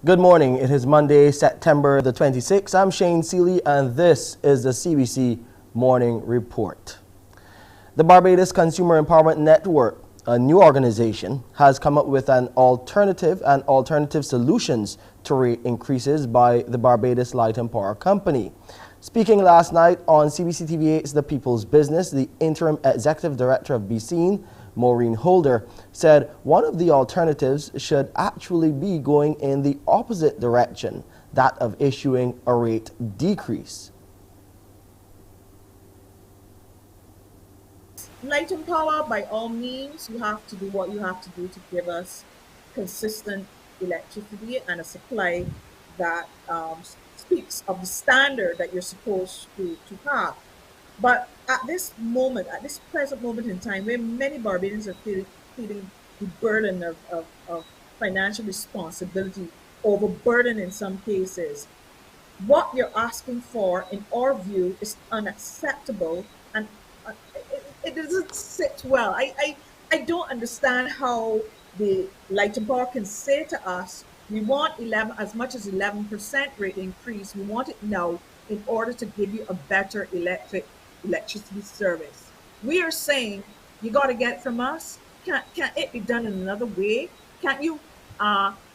Good morning. It is Monday, September the 26th. I'm Shane Seeley, and this is the CBC Morning Report. The Barbados Consumer Empowerment Network, a new organization, has come up with an alternative solutions to rate increases by the Barbados Light and Power Company. Speaking last night on CBC TV8's The People's Business, the interim executive director of BCN, Maureen Holder, said one of the alternatives should actually be going in the opposite direction, that of issuing a rate decrease. Light and Power, by all means, you have to do what you have to do to give us consistent electricity and a supply that speaks of the standard that you're supposed to have. But at this present moment in time, where many Barbadians are feeling the burden of financial responsibility, overburden in some cases, what you're asking for, in our view, is unacceptable, and it doesn't sit well. I don't understand how the Light and Power can say to us, we want as much as 11% rate increase. We want it now in order to give you a better electricity service. We are saying you got to get it from us. Can't it be done in another way? Can't you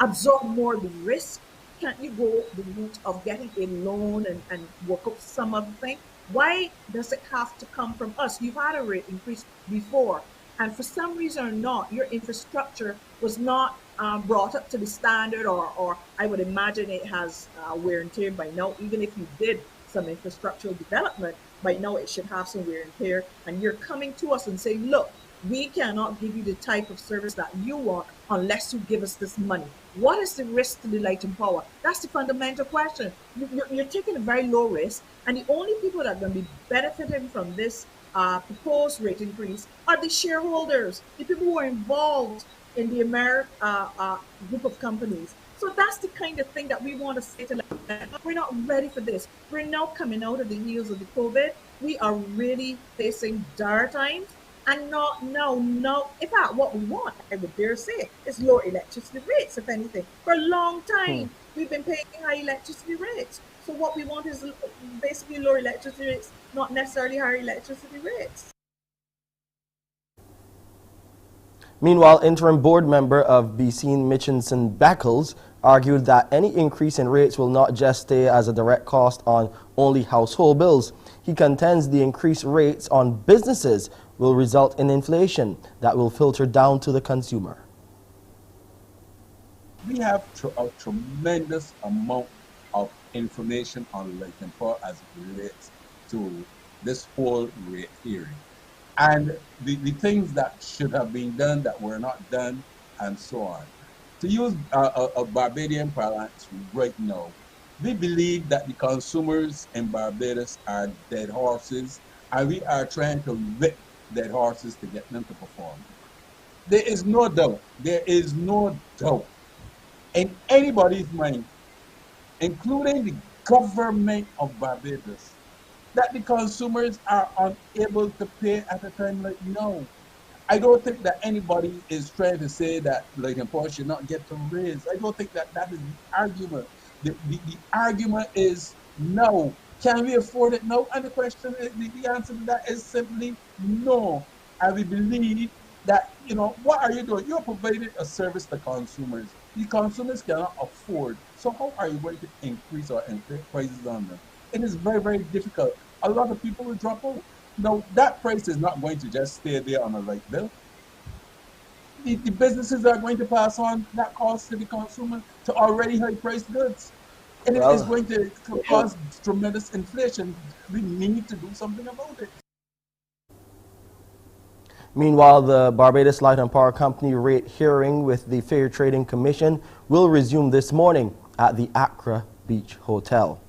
absorb more of the risk? Can't you go the route of getting a loan and work up some other thing? Why does it have to come from us? You've had a rate increase before, and for some reason or not, your infrastructure was not brought up to the standard, or I would imagine it has wear and tear by now. Even if you did some infrastructural development, by now it should have some wear and tear, and you're coming to us and saying, look, we cannot give you the type of service that you want unless you give us this money. What is the risk to the Light and Power? That's the fundamental question. You're taking a very low risk, and the only people that are going to be benefiting from this proposed rate increase are the shareholders, the people who are involved in the group of companies. So that's the kind of thing that we want to say to them. We're not ready for this. We're now coming out of the heels of the COVID. We are really facing dire times. And now, in fact, what we want, I would dare say, is lower electricity rates, if anything. For a long time, we've been paying high electricity rates. So what we want is basically lower electricity rates, not necessarily higher electricity rates. Meanwhile, interim board member of BCN, Mitchinson Beckles, argued that any increase in rates will not just stay as a direct cost on only household bills. He contends the increased rates on businesses will result in inflation that will filter down to the consumer. We have a tremendous amount of information on Light and Power as it relates to this whole rate hearing. And the things that should have been done that were not done, and so on. To use a Barbadian parlance right now, we believe that the consumers in Barbados are dead horses, and we are trying to whip dead horses to get them to perform. There is no doubt in anybody's mind, including the government of Barbados, that the consumers are unable to pay at a time like now. I don't think that anybody is trying to say that Light and Power should not get to raise. I don't think that is the argument. The argument is no. Can we afford it? No. And the question is, the answer to that is simply no. And we believe that, what are you doing? You're providing a service to consumers. The consumers cannot afford. So how are you going to increase or increase prices on them? It is very, very difficult. A lot of people will drop out. Now, that price is not going to just stay there on a light bill. The businesses are going to pass on that cost to the consumer to already high-priced goods. And it is going to cause tremendous inflation. We need to do something about it. Meanwhile, the Barbados Light and Power Company rate hearing with the Fair Trading Commission will resume this morning at the Accra Beach Hotel.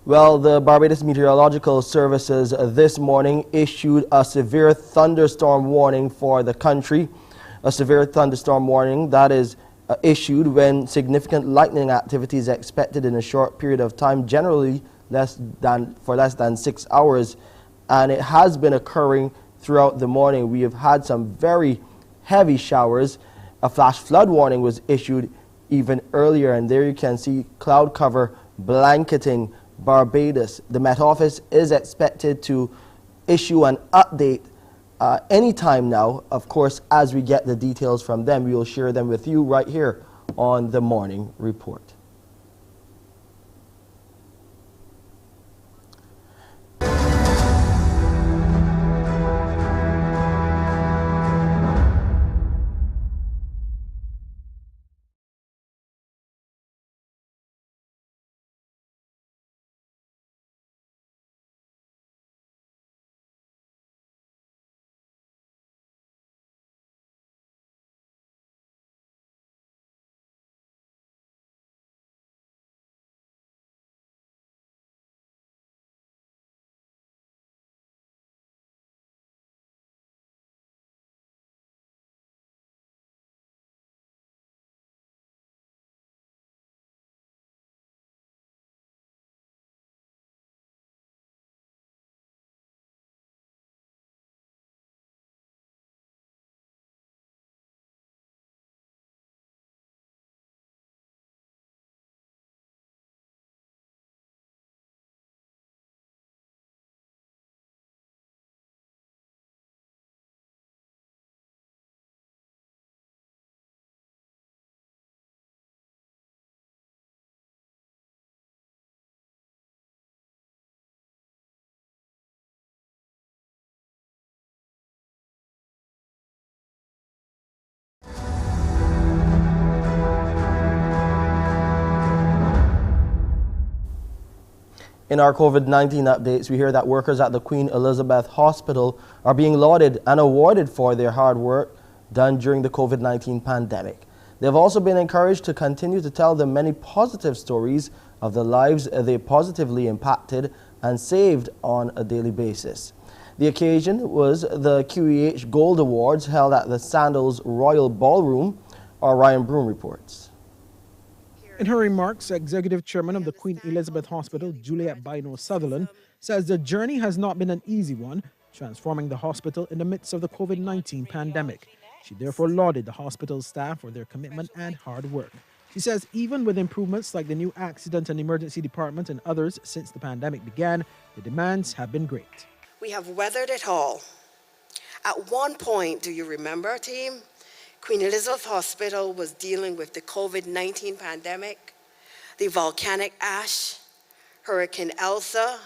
Well, the Barbados Meteorological Services this morning issued a severe thunderstorm warning for the country. A severe thunderstorm warning that is issued when significant lightning activity is expected in a short period of time, generally for less than 6 hours, and it has been occurring throughout the morning. We have had some very heavy showers. A flash flood warning was issued even earlier. And there you can see cloud cover blanketing Barbados. The Met Office is expected to issue an update anytime now. Of course, as we get the details from them, we will share them with you right here on the Morning Report. In our COVID-19 updates, we hear that workers at the Queen Elizabeth Hospital are being lauded and awarded for their hard work done during the COVID-19 pandemic. They've also been encouraged to continue to tell the many positive stories of the lives they positively impacted and saved on a daily basis. The occasion was the QEH Gold Awards held at the Sandals Royal Ballroom. Our Ryan Broom reports. In her remarks, Executive Chairman of the Queen Elizabeth Hospital, Juliet Bino Sutherland, says the journey has not been an easy one, transforming the hospital in the midst of the COVID-19 pandemic. She therefore lauded the hospital staff for their commitment and hard work. She says even with improvements like the new accident and emergency department and others since the pandemic began, the demands have been great. We have weathered it all. At one point, do you remember, team? Queen Elizabeth Hospital was dealing with the COVID-19 pandemic, the volcanic ash, Hurricane Elsa.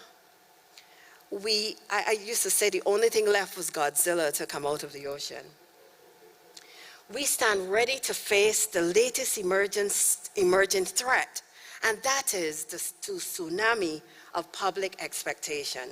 I used to say the only thing left was Godzilla to come out of the ocean. We stand ready to face the latest emergent threat, and that is the tsunami of public expectation.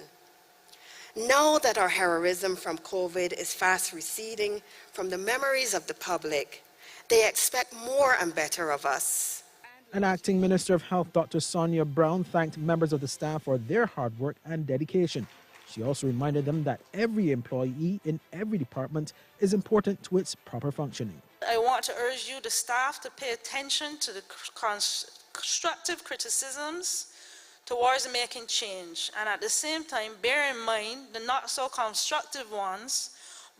Now that our heroism from COVID is fast receding from the memories of the public, they expect more and better of us. An acting Minister of Health, Dr. Sonia Brown, thanked members of the staff for their hard work and dedication. She also reminded them that every employee in every department is important to its proper functioning. I want to urge you, the staff, to pay attention to the constructive criticisms towards making change, and at the same time bear in mind the not so constructive ones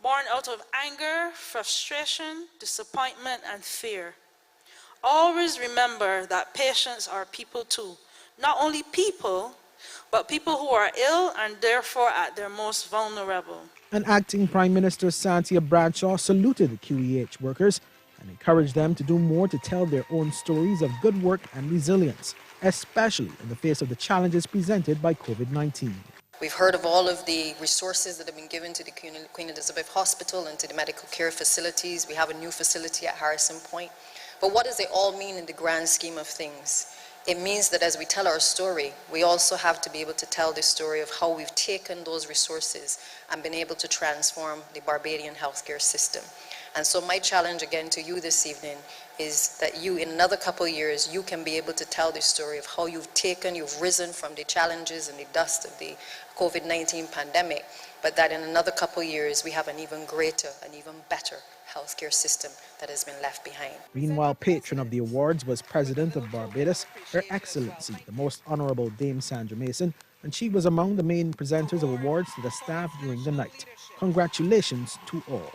born out of anger, frustration, disappointment, and fear. Always remember that patients are people too. Not only people, but people who are ill and therefore at their most vulnerable. And acting Prime Minister Santia Bradshaw saluted the QEH workers and encouraged them to do more to tell their own stories of good work and resilience, especially in the face of the challenges presented by COVID-19. We've heard of all of the resources that have been given to the Queen Elizabeth Hospital and to the medical care facilities. We have a new facility at Harrison Point. But what does it all mean in the grand scheme of things? It means that as we tell our story, we also have to be able to tell the story of how we've taken those resources and been able to transform the Barbadian healthcare system. And so my challenge again to you this evening is that you, in another couple of years, you can be able to tell the story of how you've risen from the challenges and the dust of the COVID-19 pandemic, but that in another couple of years, we have an even greater, an even better healthcare system that has been left behind. Meanwhile, patron of the awards was President of Barbados, Her Excellency, the Most Honorable Dame Sandra Mason, and she was among the main presenters of awards to the staff during the night. Congratulations to all.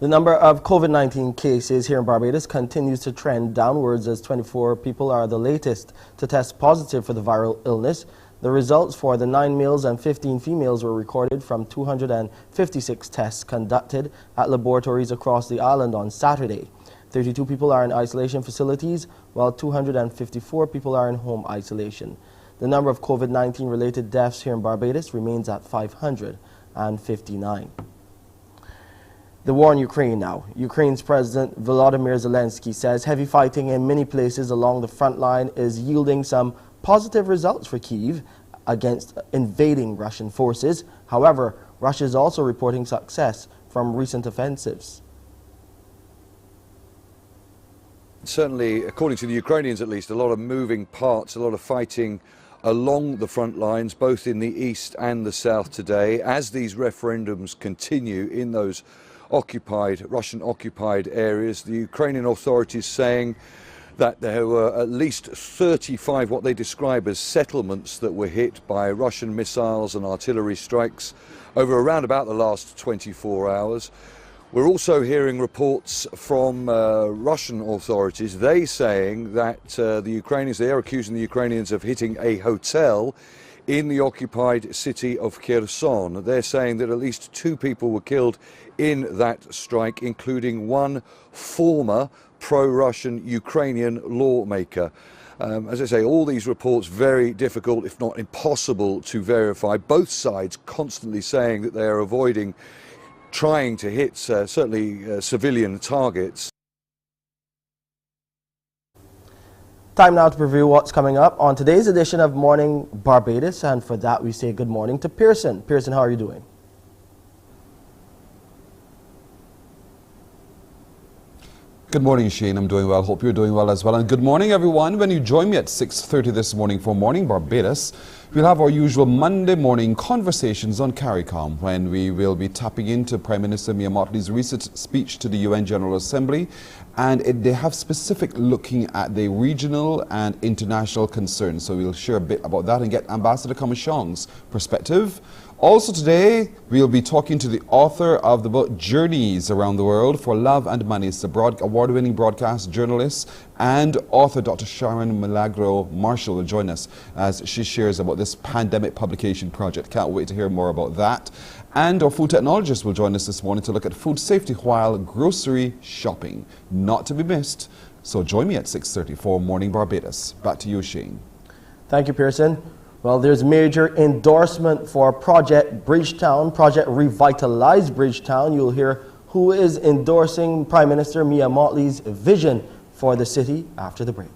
The number of COVID-19 cases here in Barbados continues to trend downwards as 24 people are the latest to test positive for the viral illness. The results for the 9 males and 15 females were recorded from 256 tests conducted at laboratories across the island on Saturday. 32 people are in isolation facilities, while 254 people are in home isolation. The number of COVID-19 related deaths here in Barbados remains at 559. The war in Ukraine now. Ukraine's President Volodymyr Zelensky says heavy fighting in many places along the front line is yielding some positive results for Kyiv against invading Russian forces. However, Russia is also reporting success from recent offensives. Certainly, according to the Ukrainians at least, a lot of moving parts, a lot of fighting along the front lines, both in the east and the south today, as these referendums continue in those Russian-occupied areas. The Ukrainian authorities saying that there were at least 35 what they describe as settlements that were hit by Russian missiles and artillery strikes over around about the last 24 hours. We're also hearing reports from Russian authorities, they saying that they're accusing the Ukrainians of hitting a hotel in the occupied city of Kherson. They're saying that at least 2 people were killed in that strike, including one former pro-Russian Ukrainian lawmaker. As I say, all these reports very difficult, if not impossible, to verify. Both sides constantly saying that they are avoiding trying to hit certainly civilian targets. Time now to preview what's coming up on today's edition of Morning Barbados, and for that we say good morning to Pearson. Pearson, how are you doing? Good morning, Shane. I'm doing well. Hope you're doing well as well. And good morning, everyone. When you join me at 6:30 this morning for Morning Barbados, we'll have our usual Monday morning conversations on Caricom, when we will be tapping into Prime Minister Mia Mottley's recent speech to the UN General Assembly. And they have specific looking at the regional and international concerns. So we'll share a bit about that and get Ambassador Kamishong's perspective. Also today, we'll be talking to the author of the book Journeys Around the World for Love and Money. It's the award-winning broadcast journalist and author Dr. Sharon Milagro Marshall will join us as she shares about this pandemic publication project. Can't wait to hear more about that. And our food technologist will join us this morning to look at food safety while grocery shopping. Not to be missed. So join me at 6:30 for Morning Barbados. Back to you, Shane. Thank you, Pearson. Well, there's major endorsement for Project Bridgetown, Project Revitalize Bridgetown. You'll hear who is endorsing Prime Minister Mia Mottley's vision for the city after the break.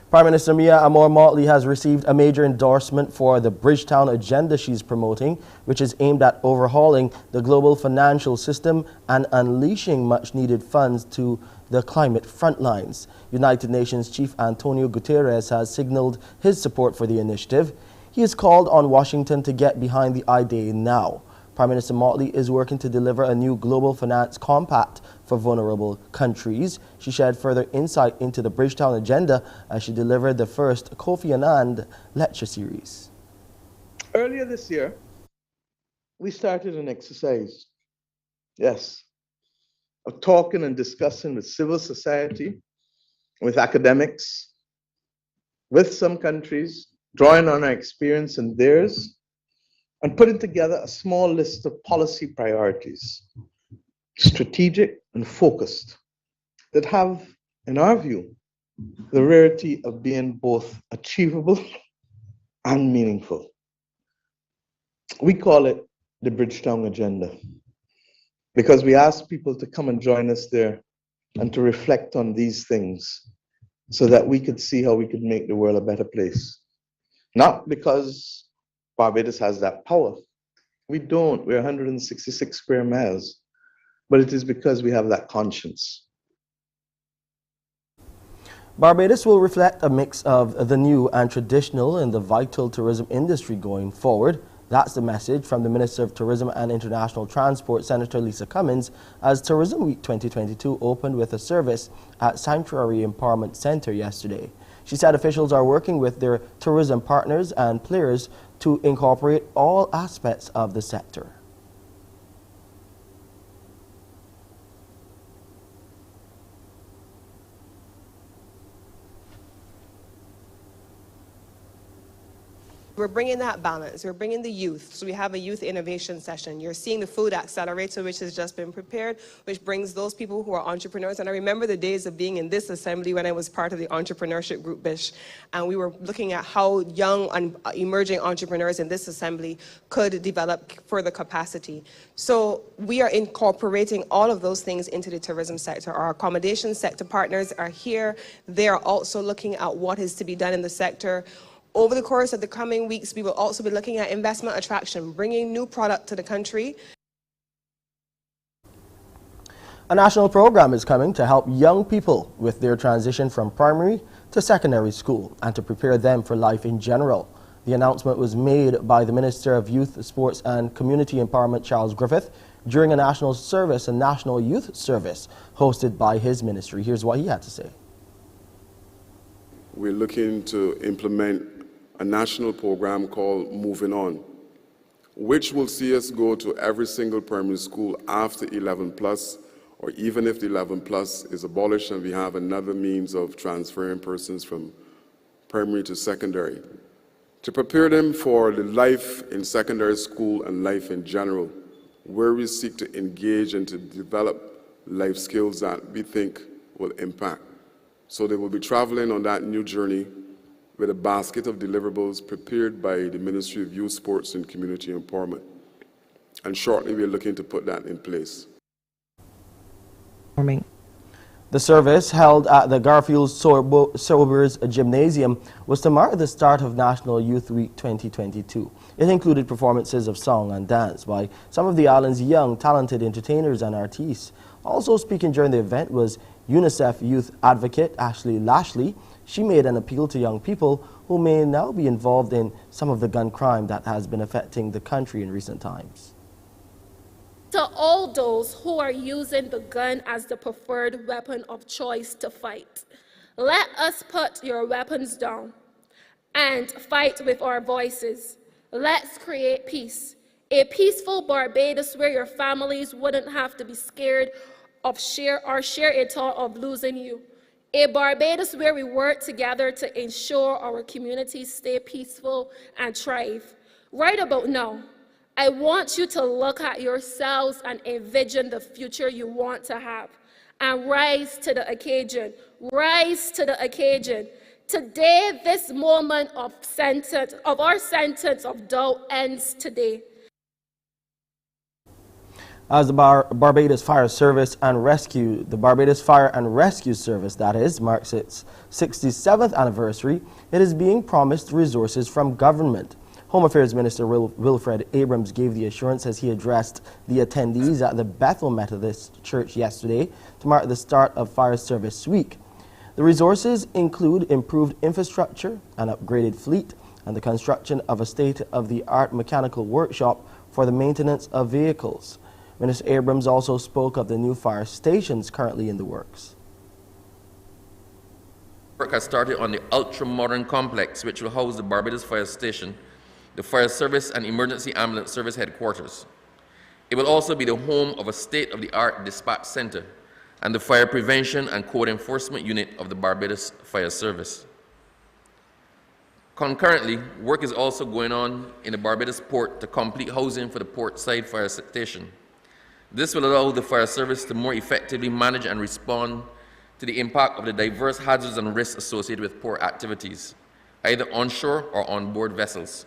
Prime Minister Mia Mottley has received a major endorsement for the Bridgetown Agenda she's promoting, which is aimed at overhauling the global financial system and unleashing much-needed funds to the climate frontlines. United Nations Chief Antonio Guterres has signaled his support for the initiative. He has called on Washington to get behind the idea now. Prime Minister Mottley is working to deliver a new global finance compact for vulnerable countries. She shared further insight into the Bridgetown Agenda as she delivered the first Kofi Annan lecture series. Earlier this year, we started an exercise, yes, of talking and discussing with civil society, with academics, with some countries, drawing on our experience and theirs, and putting together a small list of policy priorities strategic, and focused, that have, in our view, the rarity of being both achievable and meaningful. We call it the Bridgetown Agenda because we ask people to come and join us there and to reflect on these things so that we could see how we could make the world a better place. Not because Barbados has that power. We don't. We're 166 square miles. But it is because we have that conscience. Barbados will reflect a mix of the new and traditional in the vital tourism industry going forward. That's the message from the Minister of Tourism and International Transport, Senator Lisa Cummins, as Tourism Week 2022 opened with a service at Sanctuary Empowerment Center yesterday. She said officials are working with their tourism partners and players to incorporate all aspects of the sector. We're bringing that balance. We're bringing the youth. So we have a youth innovation session. You're seeing the food accelerator, which has just been prepared, which brings those people who are entrepreneurs. And I remember the days of being in this assembly when I was part of the entrepreneurship group, BISH. And we were looking at how young and emerging entrepreneurs in this assembly could develop further capacity. So we are incorporating all of those things into the tourism sector. Our accommodation sector partners are here. They are also looking at what is to be done in the sector. Over the course of the coming weeks, we will also be looking at investment attraction, bringing new product to the country. A national program is coming to help young people with their transition from primary to secondary school and to prepare them for life in general. The announcement was made by the Minister of Youth, Sports and Community Empowerment, Charles Griffith, during a national service, a national youth service hosted by his ministry. Here's what he had to say. We're looking to implement a national program called Moving On, which will see us go to every single primary school after 11 plus, or even if the 11 plus is abolished and we have another means of transferring persons from primary to secondary, to prepare them for the life in secondary school and life in general, where we seek to engage and to develop life skills that we think will impact. So they will be traveling on that new journey with a basket of deliverables prepared by the Ministry of Youth, Sports and Community Empowerment. And shortly we are looking to put that in place. The service, held at the Garfield Sobers Gymnasium, was to mark the start of National Youth Week 2022. It included performances of song and dance by some of the island's young, talented entertainers and artists. Also speaking during the event was UNICEF youth advocate Ashley Lashley. She made an appeal to young people who may now be involved in some of the gun crime that has been affecting the country in recent times. To all those who are using the gun as the preferred weapon of choice to fight, let us put your weapons down and fight with our voices. Let's create peace. A peaceful Barbados where your families wouldn't have to be scared of share a thought of losing you. A Barbados where we work together to ensure our communities stay peaceful and thrive. Right about now, I want you to look at yourselves and envision the future you want to have and rise to the occasion. Rise to the occasion. Today, this moment of our sentence of doubt ends today. As the Barbados Fire Service and Rescue, the Barbados Fire and Rescue Service, that is, marks its 67th anniversary, it is being promised resources from government. Home Affairs Minister Wilfred Abrams gave the assurance as he addressed the attendees at the Bethel Methodist Church yesterday to mark the start of Fire Service Week. The resources include improved infrastructure, an upgraded fleet, and the construction of a state-of-the-art mechanical workshop for the maintenance of vehicles. Minister Abrams also spoke of the new fire stations currently in the works. Work has started on the ultra-modern complex, which will house the Barbados Fire Station, the Fire Service and Emergency Ambulance Service headquarters. It will also be the home of a state-of-the-art dispatch center and the Fire Prevention and Code Enforcement Unit of the Barbados Fire Service. Concurrently, work is also going on in the Barbados port to complete housing for the port side fire station. This will allow the fire service to more effectively manage and respond to the impact of the diverse hazards and risks associated with port activities, either onshore or on board vessels.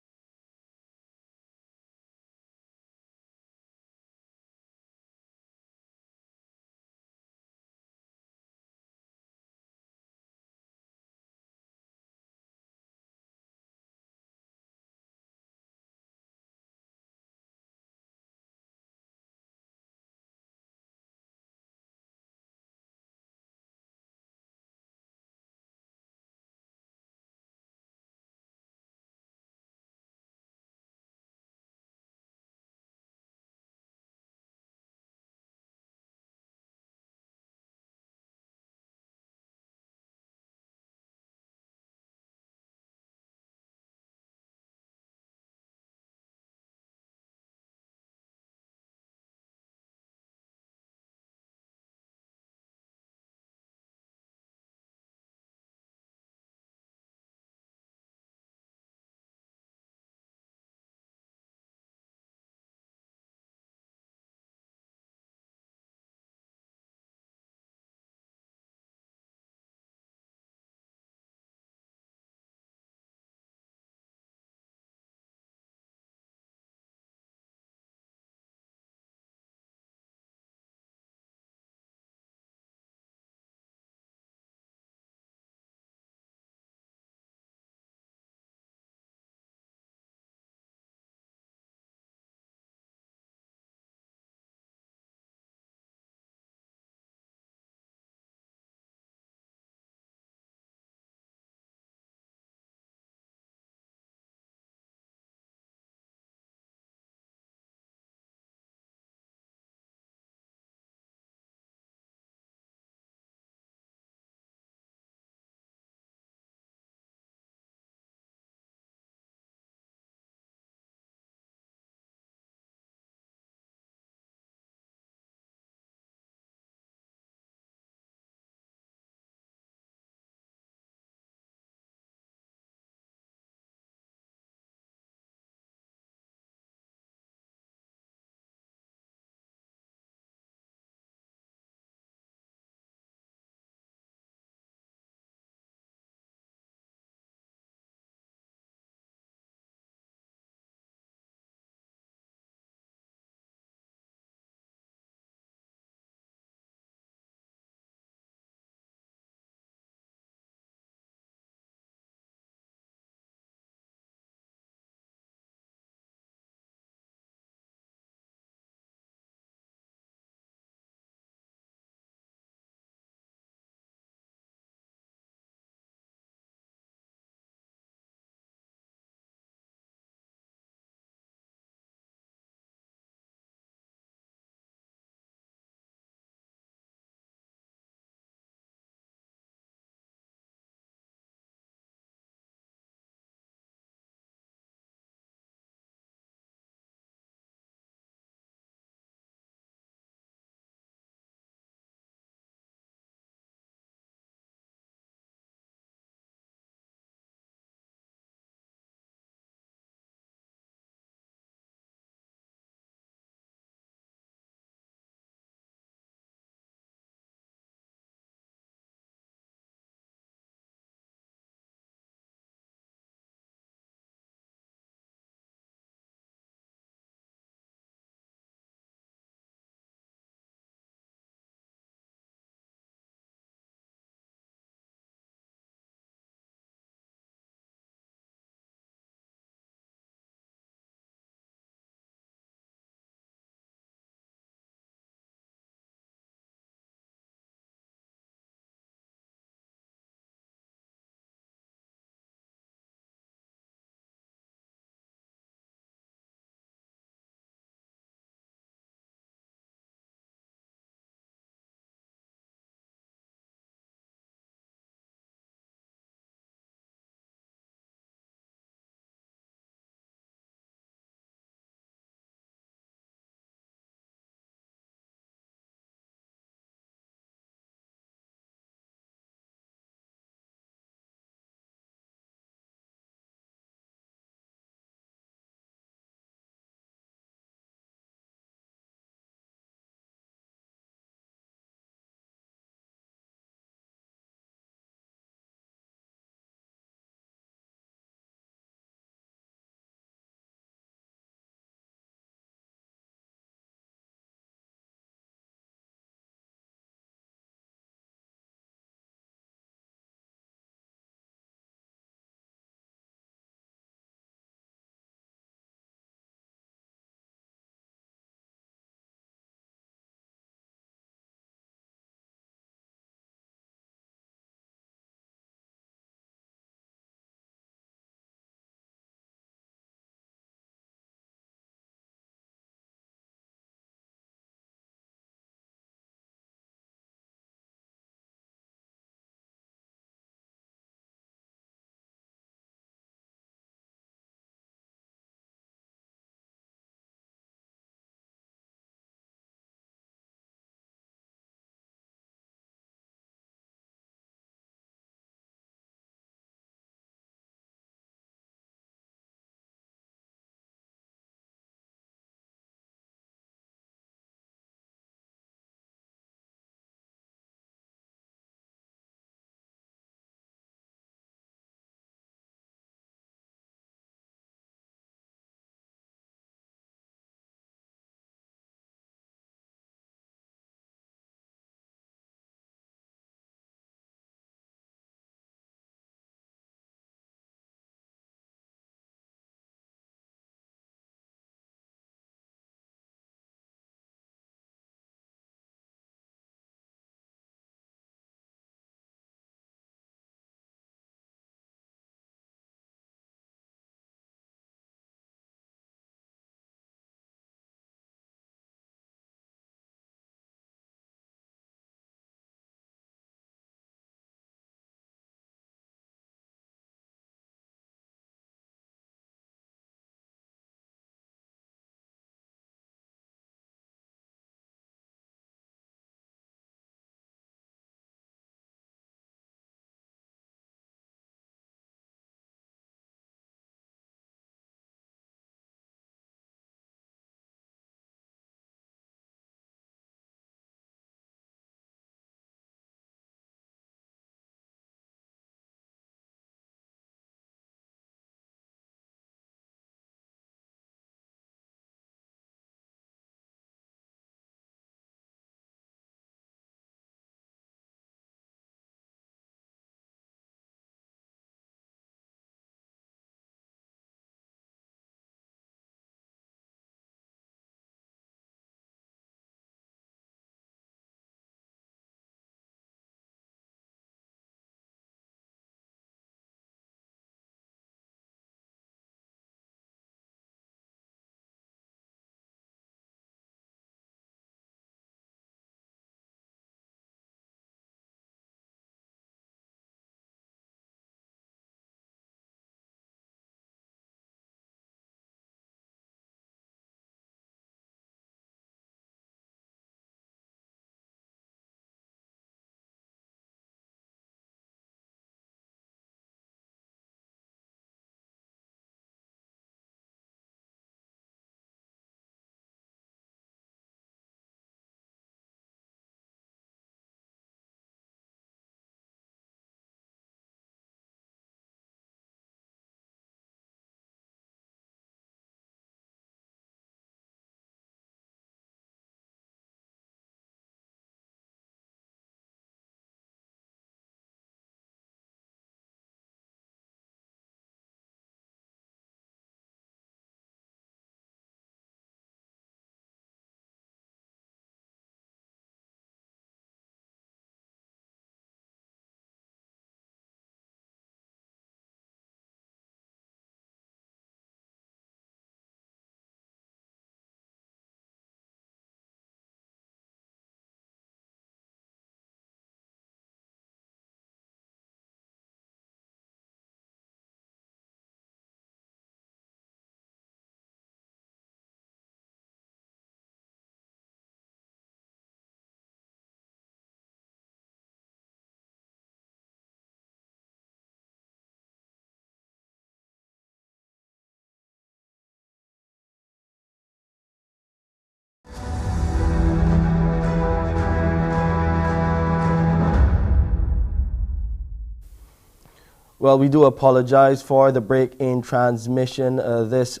Well, we do apologize for the break in transmission. This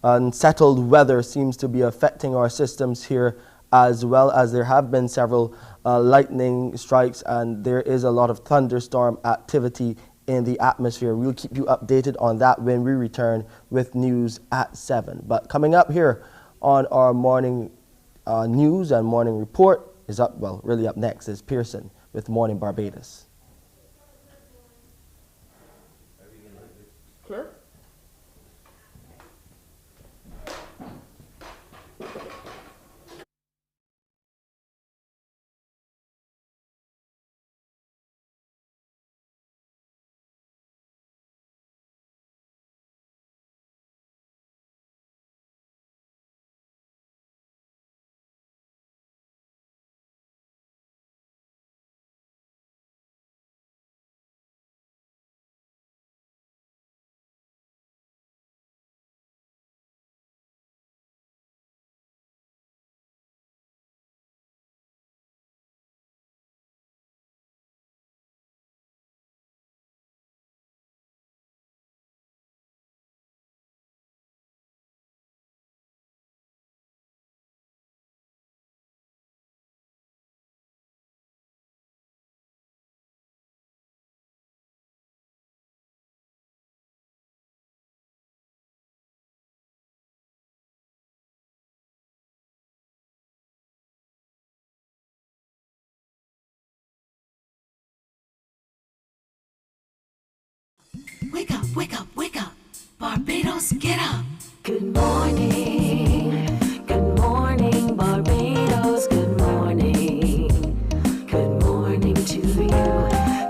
unsettled weather seems to be affecting our systems here, as well as there have been several lightning strikes, and there is a lot of thunderstorm activity in the atmosphere. We'll keep you updated on that when we return with news at 7. But coming up here on our morning news and morning report is really up next is Pearson with Morning Barbados. Clear? Wake up, wake up, wake up. Barbados, get up. Good morning. Good morning, Barbados. Good morning. Good morning to you.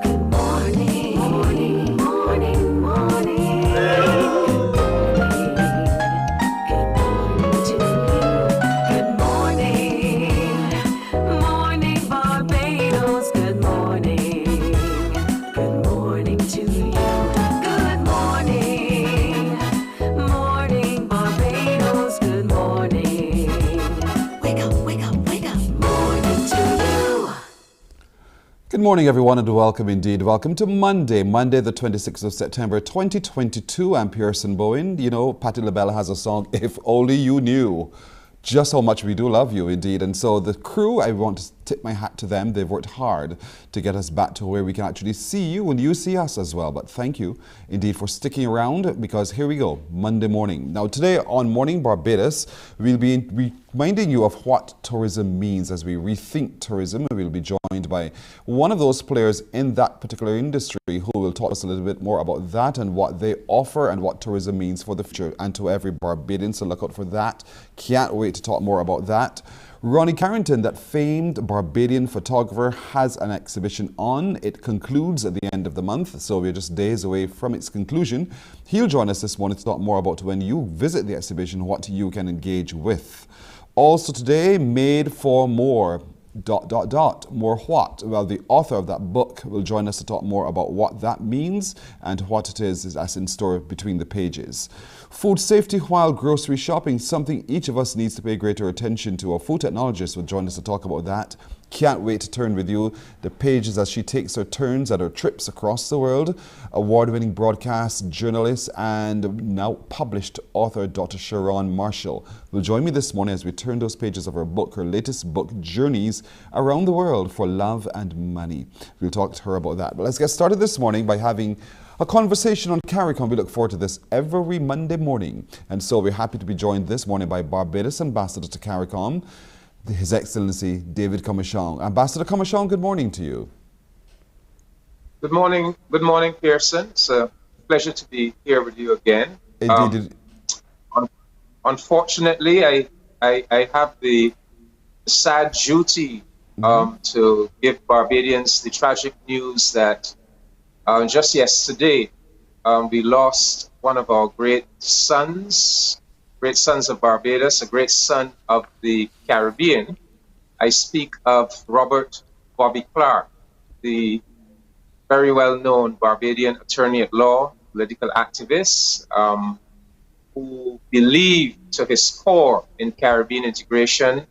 Good morning. Morning, morning, morning. Good morning to you. Good morning. Morning, Barbados. Good morning. Good morning to you. Good morning, everyone, and welcome indeed. Welcome to Monday the 26th of September, 2022. I'm Pearson Bowen. You know, Patti LaBelle has a song, If Only You Knew. Just how much we do love you, indeed. And so the crew, I want to tip my hat to them. They've worked hard to get us back to where we can actually see you and you see us as well. But thank you, indeed, for sticking around, because here we go, Monday morning. Now, today on Morning Barbados, we'll be reminding you of what tourism means as we rethink tourism. We'll be joined by one of those players in that particular industry who will talk to us a little bit more about that and what they offer and what tourism means for the future and to every Barbadian. So look out for that. Can't wait to talk more about that. Ronnie Carrington, that famed Barbadian photographer, has an exhibition on. It concludes at the end of the month, so we're just days away from its conclusion. He'll join us this morning to talk more about when you visit the exhibition, what you can engage with. Also today, Made for More. More what? Well, the author of that book will join us to talk more about what that means and what it is that's in store between the pages. Food safety while grocery shopping, something each of us needs to pay greater attention to. A food technologist will join us to talk about that. Can't wait to turn with you the pages as she takes her turns at her trips across the world. Award-winning broadcast journalist and now published author Dr. Sharon Marshall will join me this morning as we turn those pages of her book, her latest book, Journeys Around the World for Love and Money. We'll talk to her about that. But let's get started this morning by having a conversation on Caricom. We look forward to this every Monday morning. And so we're happy to be joined this morning by Barbados Ambassador to Caricom, His Excellency David Comachon. Ambassador Comachon, good morning to you. Good morning, Pearson. It's a pleasure to be here with you again. Indeed. Unfortunately, I have the sad duty to give Barbadians the tragic news that just yesterday we lost one of our great sons of Barbados, a great son of the Caribbean. I speak of Robert Bobby Clark, the very well-known Barbadian attorney at law, political activist, who believed to his core in Caribbean integration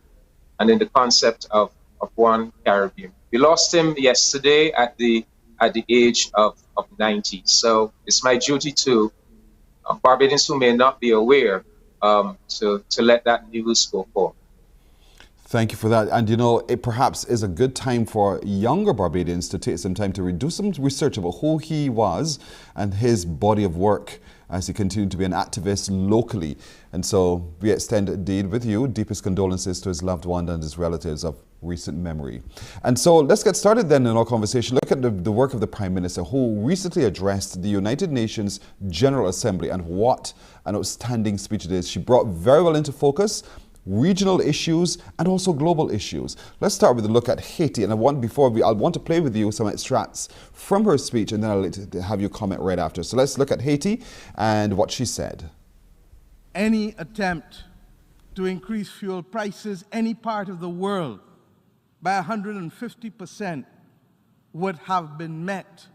and in the concept of one Caribbean. We lost him yesterday at the at the age of 90. So it's my duty to Barbadians who may not be aware to let that news go forth. Thank you for that. And you know, it perhaps is a good time for younger Barbadians to take some time to do some research about who he was and his body of work as he continued to be an activist locally. And so we extend indeed with you deepest condolences to his loved one and his relatives of recent memory. And so let's get started then in our conversation. Look at the work of the Prime Minister, who recently addressed the United Nations General Assembly, and what an outstanding speech it is. She brought very well into focus regional issues and also global issues. Let's start with a look at Haiti. And I want to play with you some extracts from her speech, and then I'll have you comment right after. So let's look at Haiti and what she said. Any attempt to increase fuel prices any part of the world by 150% would have been met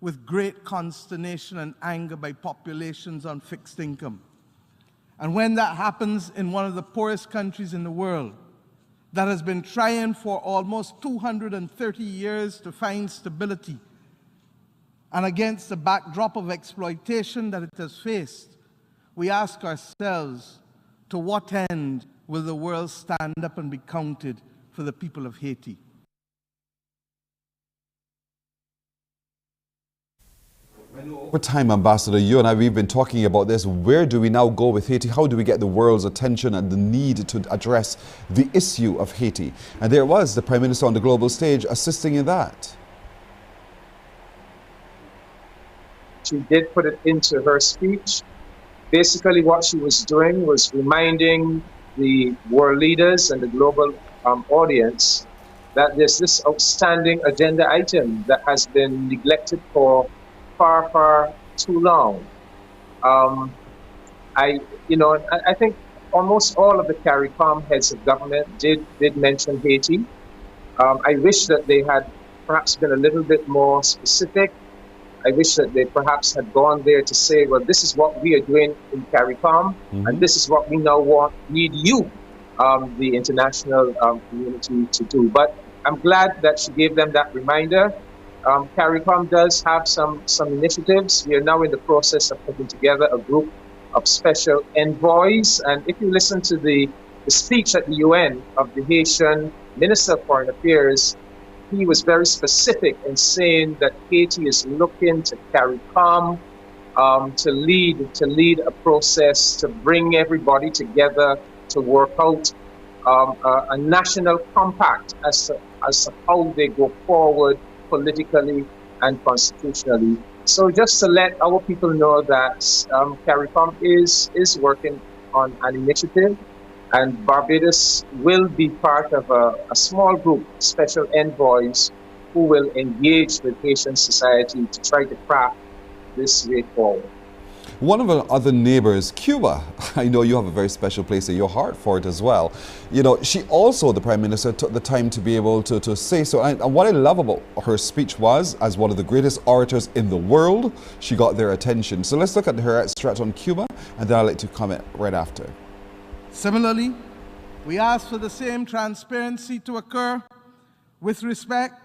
with great consternation and anger by populations on fixed income. And when that happens in one of the poorest countries in the world that has been trying for almost 230 years to find stability, and against the backdrop of exploitation that it has faced, we ask ourselves, to what end will the world stand up and be counted for the people of Haiti? Over time, Ambassador, you and I, we've been talking about this. Where do we now go with Haiti? How do we get the world's attention and the need to address the issue of Haiti? And there was the Prime Minister on the global stage assisting in that. She did put it into her speech. Basically, what she was doing was reminding the world leaders and the global audience that there's this outstanding agenda item that has been neglected for far too long. I think almost all of the Caricom heads of government did mention Haiti. I wish that they had perhaps been a little bit more specific. I wish that they perhaps had gone there to say, well, this is what we are doing in Caricom, and this is what we now need you, the international community, to do. But I'm glad that she gave them that reminder. Caricom does have some initiatives. We are now in the process of putting together a group of special envoys. And if you listen to the speech at the UN of the Haitian Minister of Foreign Affairs, he was very specific in saying that Haiti is looking to Caricom to lead a process to bring everybody together to work out a national compact as to how they go forward politically and constitutionally. So just to let our people know that Caricom is working on an initiative, and Barbados will be part of a small group, special envoys, who will engage with Haitian society to try to craft this way forward. One of our other neighbors, Cuba, I know you have a very special place in your heart for it as well. You know, she also, the Prime Minister, took the time to be able to say so. And what I love about her speech was, as one of the greatest orators in the world, she got their attention. So let's look at her extract on Cuba, and then I'll let you comment right after. Similarly, we ask for the same transparency to occur with respect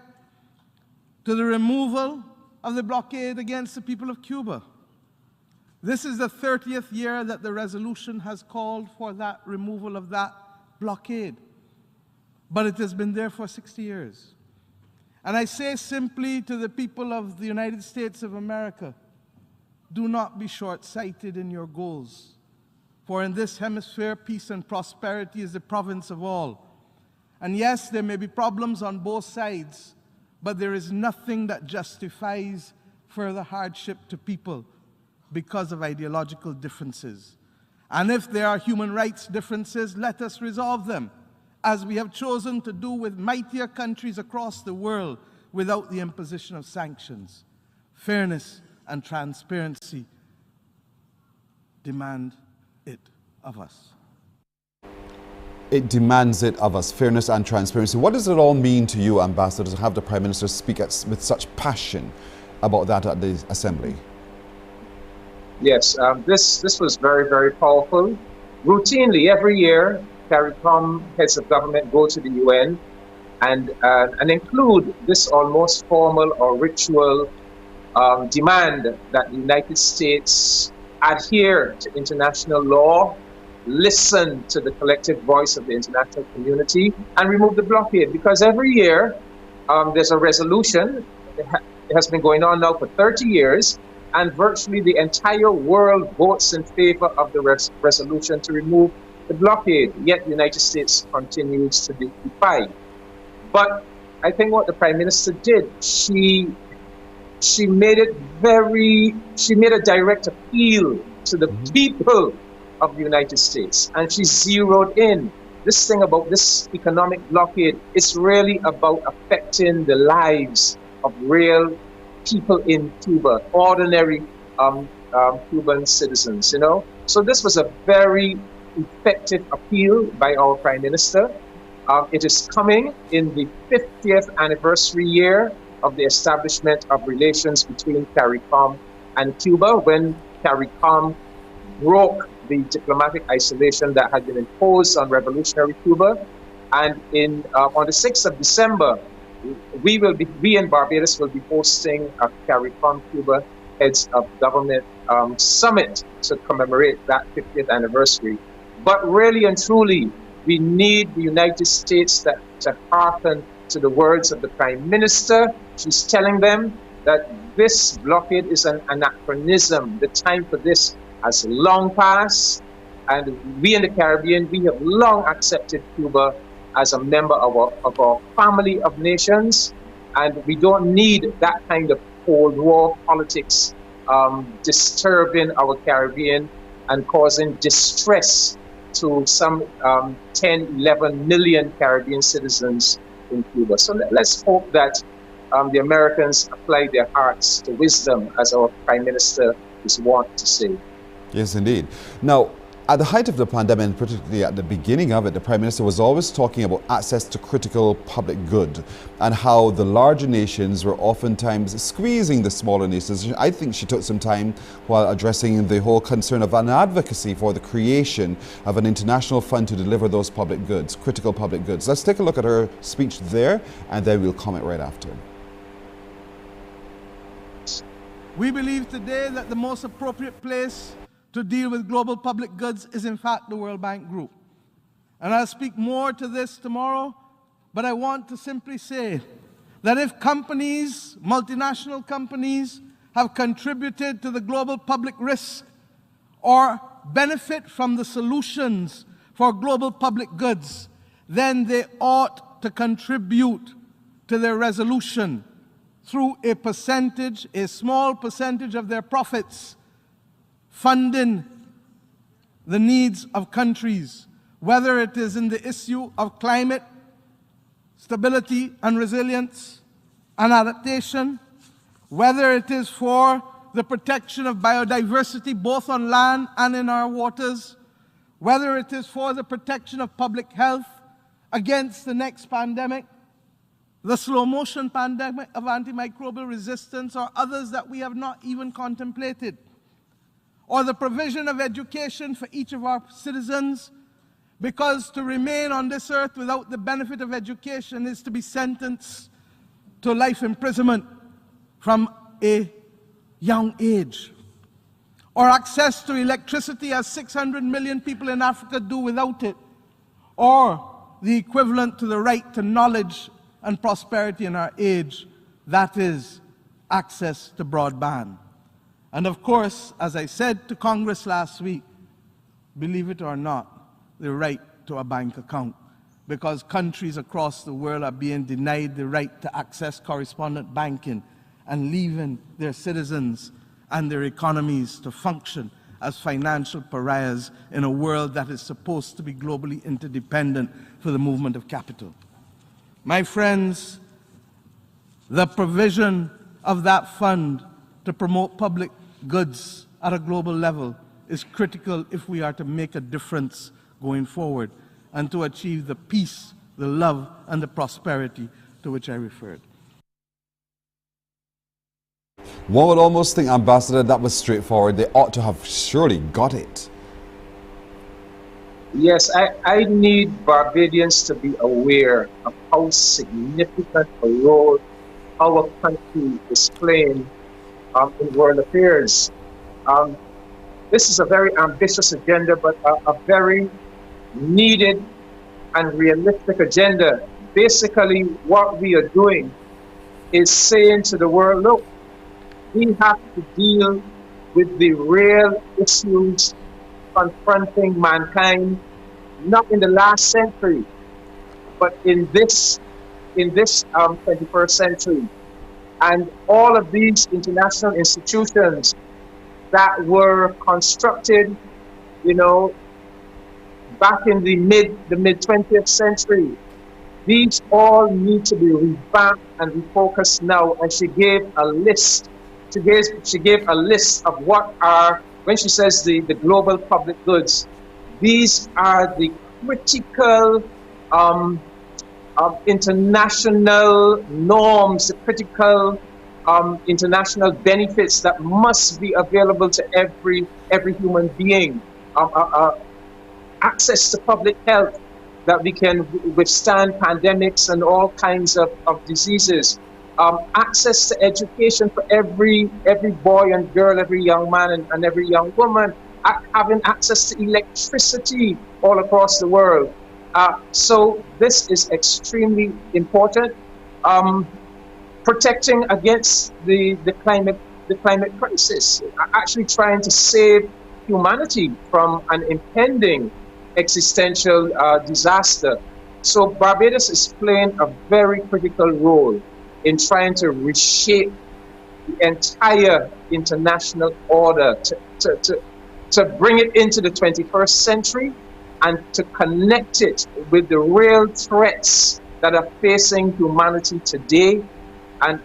to the removal of the blockade against the people of Cuba. This is the 30th year that the resolution has called for that removal of that blockade. But it has been there for 60 years. And I say simply to the people of the United States of America, do not be short-sighted in your goals. For in this hemisphere, peace and prosperity is the province of all. And yes, there may be problems on both sides, but there is nothing that justifies further hardship to people because of ideological differences. And if there are human rights differences, let us resolve them, as we have chosen to do with mightier countries across the world without the imposition of sanctions. Fairness and transparency demand it of us. It demands it of us, fairness and transparency. What does it all mean to you, Ambassador, to have the Prime Minister speak with such passion about that at the Assembly? Yes, this was very powerful. Routinely, every year, CARICOM heads of government go to the UN and include this almost formal or ritual demand that the United States adhere to international law, listen to the collective voice of the international community, and remove the blockade. Because every year there's a resolution. It has been going on now for 30 years, and virtually the entire world votes in favor of the resolution to remove the blockade, yet the United States continues to defy. But I think what the Prime Minister did, she made a direct appeal to the people of the United States, and she zeroed in. This thing about this economic blockade, it's really about affecting the lives of real people in Cuba, ordinary Cuban citizens, you know. So this was a very effective appeal by our Prime Minister. It is coming in the 50th anniversary year of the establishment of relations between Caricom and Cuba, when Caricom broke the diplomatic isolation that had been imposed on revolutionary Cuba. And on the 6th of December, we in Barbados will be hosting a Caricom Cuba Heads of Government Summit to commemorate that 50th anniversary. But really and truly, we need the United States to hearken to the words of the Prime Minister. She's telling them that this blockade is an anachronism. The time for this has long passed, and we in the Caribbean, we have long accepted Cuba as a member of our family of nations, and we don't need that kind of Cold War politics disturbing our Caribbean and causing distress to some 10, 11 million Caribbean citizens in Cuba. So let's hope that the Americans apply their hearts to wisdom, as our Prime Minister is wont to say. Yes, indeed. Now, at the height of the pandemic, and particularly at the beginning of it, the Prime Minister was always talking about access to critical public good and how the larger nations were oftentimes squeezing the smaller nations. I think she took some time while addressing the whole concern of an advocacy for the creation of an international fund to deliver those public goods, critical public goods. Let's take a look at her speech there, and then we'll comment right after. We believe today that the most appropriate place to deal with global public goods is in fact the World Bank Group. And I'll speak more to this tomorrow, but I want to simply say that if companies, multinational companies, have contributed to the global public risk or benefit from the solutions for global public goods, then they ought to contribute to their resolution through a percentage, a small percentage of their profits, funding the needs of countries, whether it is in the issue of climate, stability and resilience and adaptation, whether it is for the protection of biodiversity both on land and in our waters, whether it is for the protection of public health against the next pandemic, the slow motion pandemic of antimicrobial resistance, or others that we have not even contemplated, or the provision of education for each of our citizens, because to remain on this earth without the benefit of education is to be sentenced to life imprisonment from a young age. Or access to electricity, as 600 million people in Africa do without it, or the equivalent to the right to knowledge and prosperity in our age, that is access to broadband. And of course, as I said to Congress last week, believe it or not, the right to a bank account, because countries across the world are being denied the right to access correspondent banking and leaving their citizens and their economies to function as financial pariahs in a world that is supposed to be globally interdependent for the movement of capital. My friends, the provision of that fund to promote public goods at a global level is critical if we are to make a difference going forward and to achieve the peace, the love, and the prosperity to which I referred. One would almost think, Ambassador, that was straightforward. They ought to have surely got it. Yes, I need Barbadians to be aware of how significant a role our country is playing in world affairs. This is a very ambitious agenda, but a very needed and realistic agenda. Basically, what we are doing is saying to the world, look, we have to deal with the real issues confronting mankind, not in the last century, but in this 21st century. And all of these international institutions that were constructed, back in the mid 20th century, these all need to be revamped and refocused now. And she gave a list. She gave a list of what are, when she says the global public goods, these are the critical international norms, the critical international benefits that must be available to every human being. Access to public health, that we can withstand pandemics and all kinds of diseases. Access to education for every boy and girl, every young man and every young woman. Having access to electricity all across the world. So this is extremely important. Protecting against the climate crisis, actually trying to save humanity from an impending existential disaster. So Barbados is playing a very critical role in trying to reshape the entire international order to bring it into the 21st century and to connect it with the real threats that are facing humanity today, and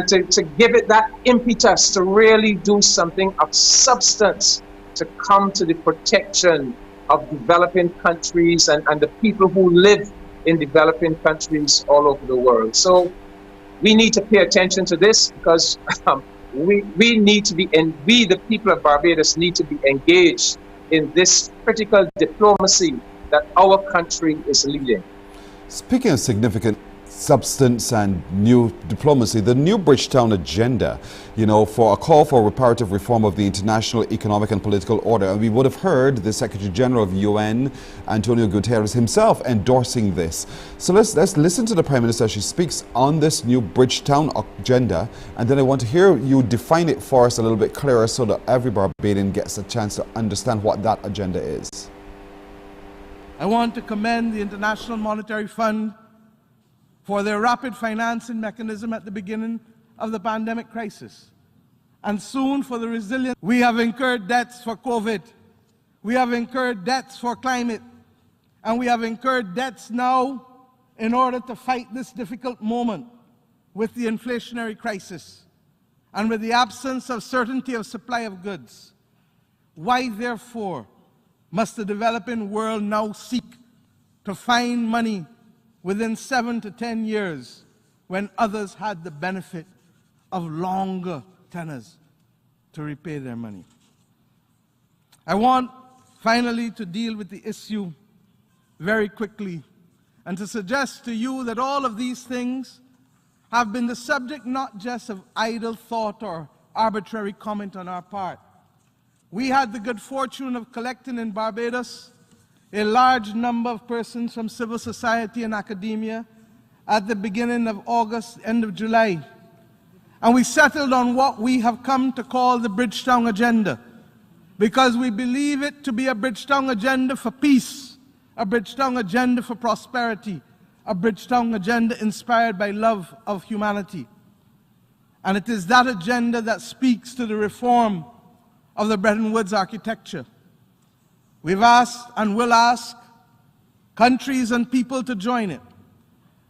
to give it that impetus to really do something of substance to come to the protection of developing countries and the people who live in developing countries all over the world. So we need to pay attention to this, because we need to be, and we, the people of Barbados, need to be engaged in this critical diplomacy that our country is leading. Speaking of significant substance and new diplomacy, the new Bridgetown Agenda, for a call for reparative reform of the international economic and political order. And we would have heard the Secretary General of UN, Antonio Guterres, himself endorsing this. So let's listen to the Prime Minister as she speaks on this new Bridgetown Agenda. And then I want to hear you define it for us a little bit clearer so that every Barbadian gets a chance to understand what that agenda is. I want to commend the International Monetary Fund for their rapid financing mechanism at the beginning of the pandemic crisis, and soon for the resilience. We have incurred debts for COVID, we have incurred debts for climate, and we have incurred debts now in order to fight this difficult moment with the inflationary crisis and with the absence of certainty of supply of goods. Why, therefore, must the developing world now seek to find money within 7 to 10 years when others had the benefit of longer tenors to repay their money? I want finally to deal with the issue very quickly and to suggest to you that all of these things have been the subject not just of idle thought or arbitrary comment on our part. We had the good fortune of collecting in Barbados a large number of persons from civil society and academia at the beginning of August, end of July. And we settled on what we have come to call the Bridgetown Agenda, because we believe it to be a Bridgetown agenda for peace, a Bridgetown agenda for prosperity, a Bridgetown agenda inspired by love of humanity. And it is that agenda that speaks to the reform of the Bretton Woods architecture. We've asked and will ask countries and people to join it,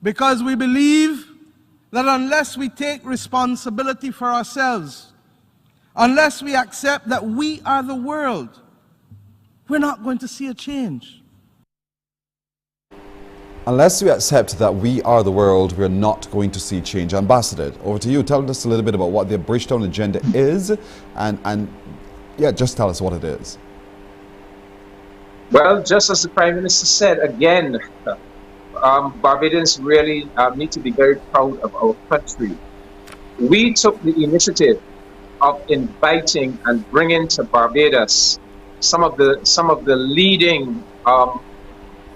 because we believe that unless we take responsibility for ourselves, unless we accept that we are the world, we're not going to see a change. Unless we accept that we are the world, we're not going to see change. Ambassador, over to you. Tell us a little bit about what the Bridgetown Agenda is, and yeah, just tell us what it is. Well, just as the Prime Minister said, again, Barbadians really need to be very proud of our country. We took the initiative of inviting and bringing to Barbados some of the leading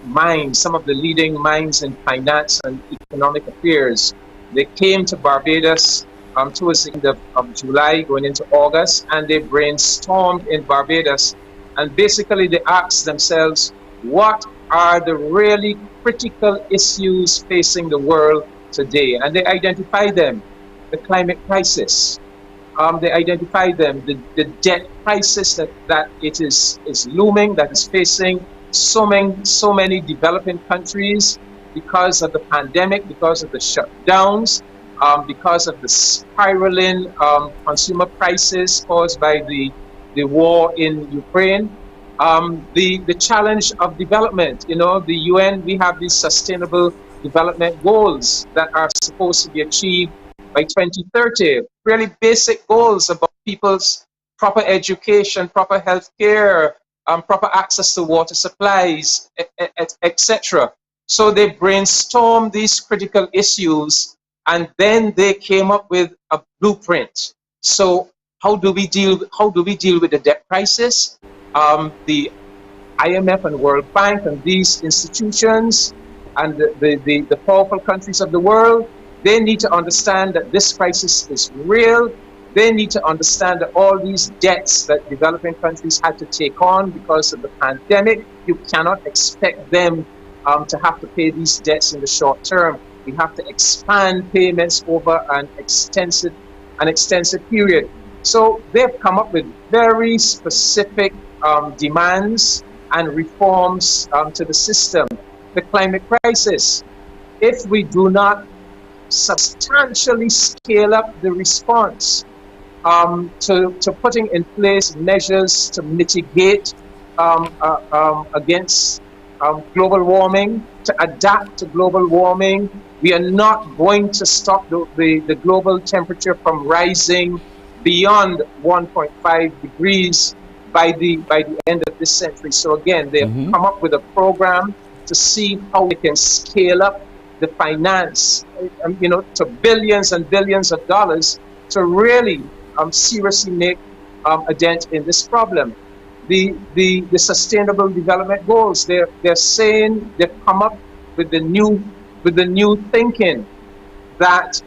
minds, some of the leading minds in finance and economic affairs. They came to Barbados towards the end of July, going into August, and they brainstormed in Barbados. And basically, they asked themselves, what are the really critical issues facing the world today? And they identified them: the climate crisis. They identified them, the debt crisis that it is looming, that is facing so many developing countries because of the pandemic, because of the shutdowns, because of the spiraling consumer prices caused by the war in Ukraine. The challenge of development, the UN, we have these sustainable development goals that are supposed to be achieved by 2030, really basic goals about people's proper education, proper health care, proper access to water supplies, etc. So they brainstormed these critical issues, and then they came up with a blueprint. So how do we deal with the debt crisis? The IMF and World Bank and these institutions and the powerful countries of the world, they need to understand that this crisis is real. They need to understand that all these debts that developing countries had to take on because of the pandemic, you cannot expect them to have to pay these debts in the short term. We have to expand payments over an extensive period. So they've come up with very specific demands and reforms to the system. The climate crisis, if we do not substantially scale up the response to putting in place measures to mitigate against global warming, to adapt to global warming, we are not going to stop the global temperature from rising beyond 1.5 degrees by the end of this century. So again, they've come up with a program to see how we can scale up the finance, to billions and billions of dollars to really seriously make a dent in this problem. The Sustainable Development Goals, they're saying they've come up with the new thinking that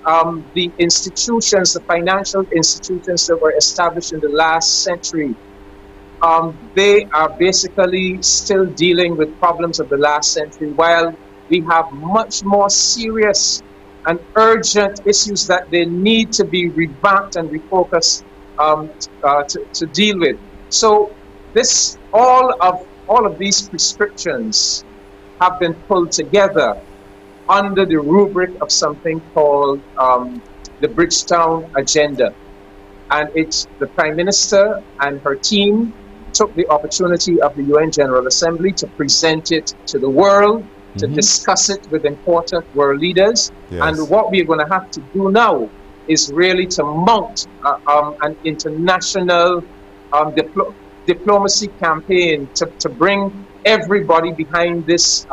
the institutions, the financial institutions that were established in the last century, they are basically still dealing with problems of the last century, while we have much more serious and urgent issues that they need to be revamped and refocused to deal with. So all of these prescriptions have been pulled together under the rubric of something called the Bridgetown Agenda. And it's the Prime Minister and her team took the opportunity of the UN General Assembly to present it to the world, to discuss it with important world leaders. Yes. And what we're going to have to do now is really to mount an international diplomacy campaign to bring everybody behind this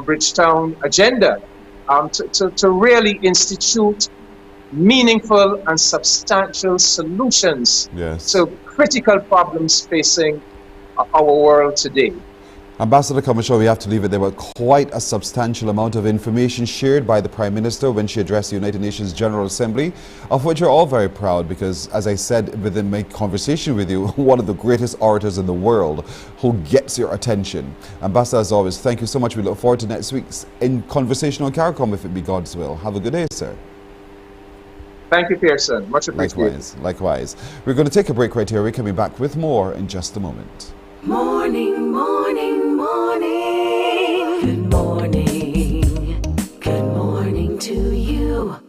Bridgetown Agenda, to really institute meaningful and substantial solutions to critical problems facing our world today. Ambassador Commissioner, we have to leave it there, but quite a substantial amount of information shared by the Prime Minister when she addressed the United Nations General Assembly, of which we're all very proud because, as I said within my conversation with you, one of the greatest orators in the world who gets your attention. Ambassador, as always, thank you so much. We look forward to next week's conversation on Caricom, if it be God's will. Have a good day, sir. Thank you, Pearson. Much appreciated. Likewise. We're going to take a break right here. We're coming back with more in just a moment. Morning, morning, morning. Good morning. Good morning to you.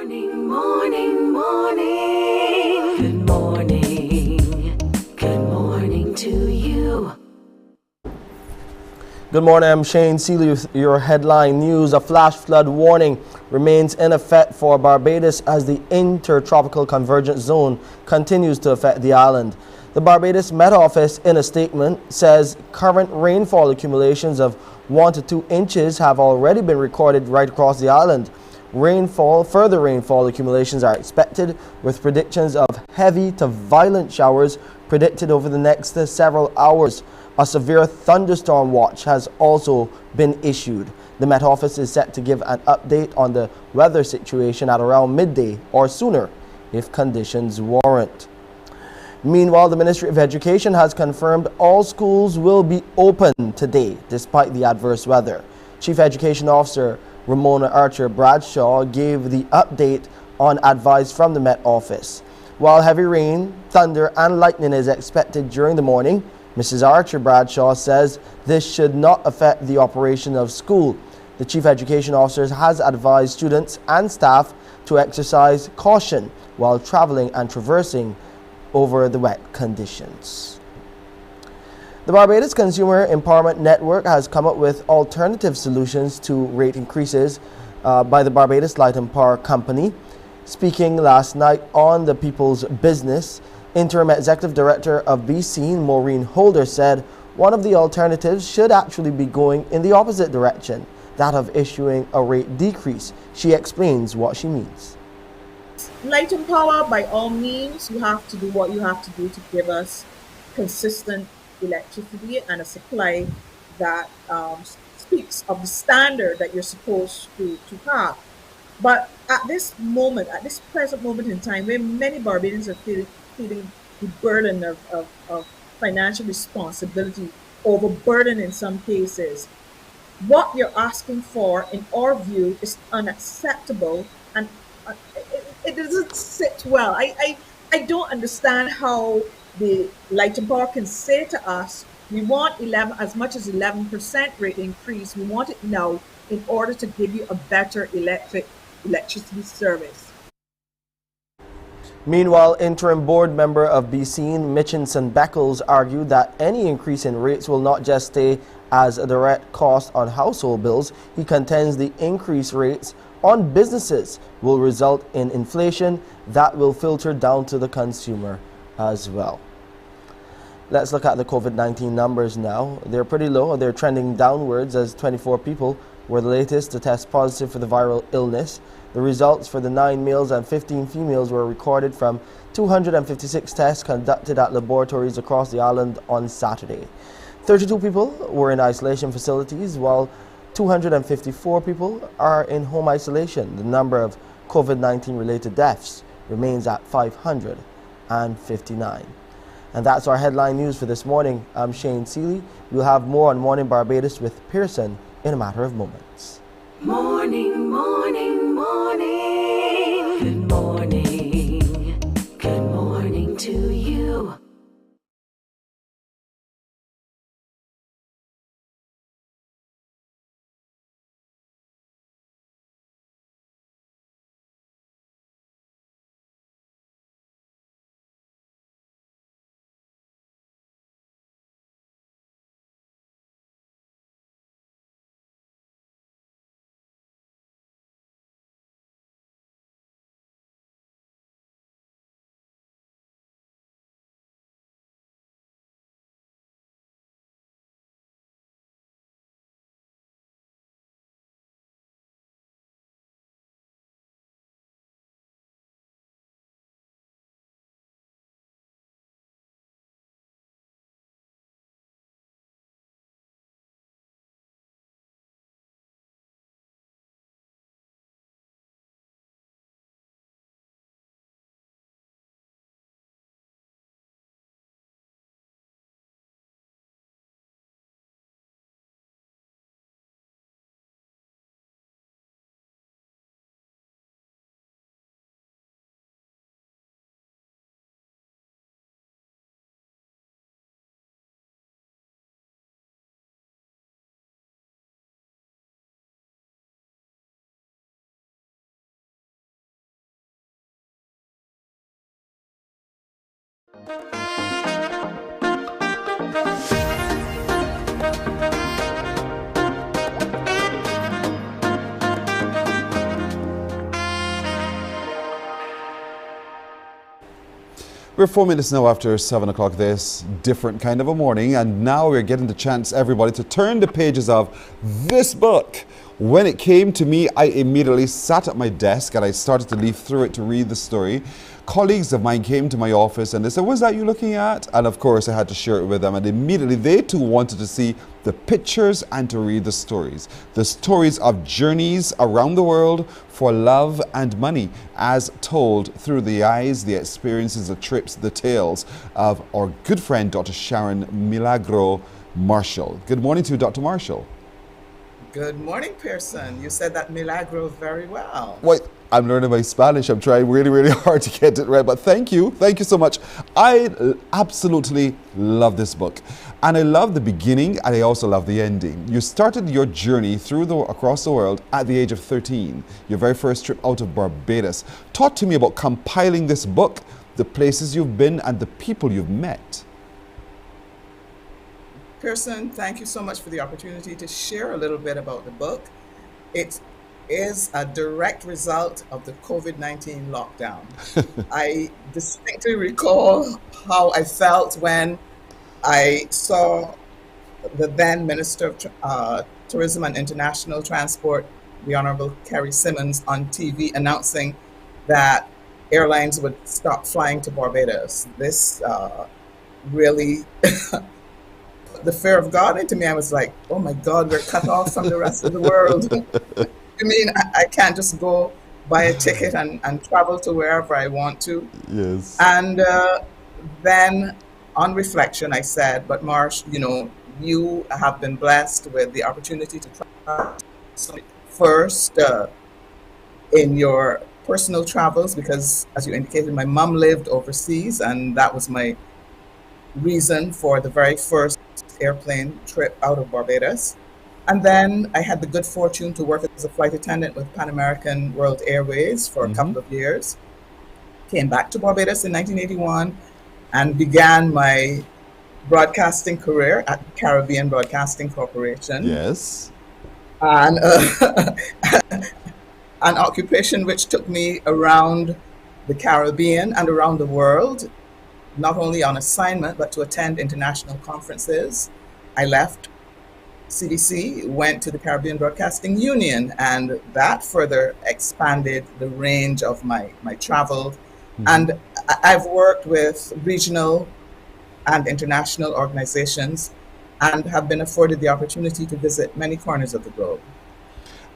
Morning, morning, morning. Good morning. Good morning to you. Good morning, I'm Shane Seeley with your headline news. A flash flood warning remains in effect for Barbados as the intertropical convergence zone continues to affect the island. The Barbados Met Office, in a statement, says current rainfall accumulations of 1 to 2 inches have already been recorded right across the island. Further rainfall accumulations are expected, with predictions of heavy to violent showers predicted over the next several hours. A severe thunderstorm watch has also been issued. The Met Office is set to give an update on the weather situation at around midday or sooner if conditions warrant. Meanwhile, the Ministry of Education has confirmed all schools will be open today despite the adverse weather. Chief Education Officer Ramona Archer Bradshaw gave the update on advice from the Met Office. While heavy rain, thunder and lightning is expected during the morning, Mrs. Archer Bradshaw says this should not affect the operation of school. The Chief Education Officer has advised students and staff to exercise caution while traveling and traversing over the wet conditions. The Barbados Consumer Empowerment Network has come up with alternative solutions to rate increases by the Barbados Light and Power Company. Speaking last night on the People's Business, Interim Executive Director of BC, Maureen Holder, said one of the alternatives should actually be going in the opposite direction, that of issuing a rate decrease. She explains what she means. Light and Power, by all means, you have to do what you have to do to give us consistent electricity and a supply that speaks of the standard that you're supposed to have. But at this moment, at this present moment in time, where many Barbadians are feeling the burden of financial responsibility, overburden in some cases, what you're asking for, in our view, is unacceptable, and it doesn't sit well. I don't understand how the Light and Power can say to us, we want 11, as much as 11% rate increase, we want it now in order to give you a better electricity service. Meanwhile, interim board member of BC, Mitchinson Beckles, argued that any increase in rates will not just stay as a direct cost on household bills. He contends the increased rates on businesses will result in inflation that will filter down to the consumer as well. Let's look at the COVID-19 numbers now. They're pretty low. They're trending downwards as 24 people were the latest to test positive for the viral illness. The results for the 9 males and 15 females were recorded from 256 tests conducted at laboratories across the island on Saturday. 32 people were in isolation facilities, while 254 people are in home isolation. The number of COVID-19 related deaths remains at 559. And that's our headline news for this morning. I'm Shane Seeley. We'll have more on Mornin Barbados with Pearson in a matter of moments. Morning, morning, morning. Good morning. Good morning to you. We're 4 minutes now after 7 o'clock this different kind of a morning, and now we're getting the chance, everybody, to turn the pages of this book. When it came to me, I immediately sat at my desk and I started to leaf through it to read the story. Colleagues of mine came to my office and they said, "What's that you looking at?" And of course I had to share it with them, and immediately they too wanted to see the pictures and to read the stories. The stories of journeys around the world for love and money, as told through the eyes, the experiences, the trips, the tales of our good friend Dr. Sharon Milagro Marshall. Good morning to you, Dr. Marshall. Good morning, Pearson. You said that Milagro very well. Wait, I'm learning my Spanish. I'm trying really, really hard to get it right, but thank you. Thank you so much. I absolutely love this book. And I love the beginning, and I also love the ending. You started your journey across the world at the age of 13, your very first trip out of Barbados. Talk to me about compiling this book, the places you've been, and the people you've met. Pearson, thank you so much for the opportunity to share a little bit about the book. It is a direct result of the COVID-19 lockdown. I distinctly recall how I felt when I saw the then Minister of Tourism and International Transport, the Honorable Carrie Simmons, on TV announcing that airlines would stop flying to Barbados. This really put the fear of God into me. I was like, oh my God, we're cut off from the rest of the world. I mean, I can't just go buy a ticket and travel to wherever I want to. Yes. And then on reflection, I said, but Marsh, you know, you have been blessed with the opportunity to travel first in your personal travels, because as you indicated, my mom lived overseas, and that was my reason for the very first airplane trip out of Barbados. And then I had the good fortune to work as a flight attendant with Pan American World Airways for a couple of years. Came back to Barbados in 1981 and began my broadcasting career at the Caribbean Broadcasting Corporation. Yes. And an occupation which took me around the Caribbean and around the world, not only on assignment, but to attend international conferences. I left CBC, went to the Caribbean Broadcasting Union, and that further expanded the range of my travel. And I've worked with regional and international organizations and have been afforded the opportunity to visit many corners of the globe.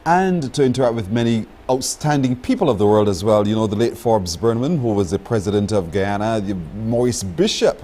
And to interact with many outstanding people of the world as well. You know, the late Forbes Burnham, who was the president of Guyana, Maurice Bishop.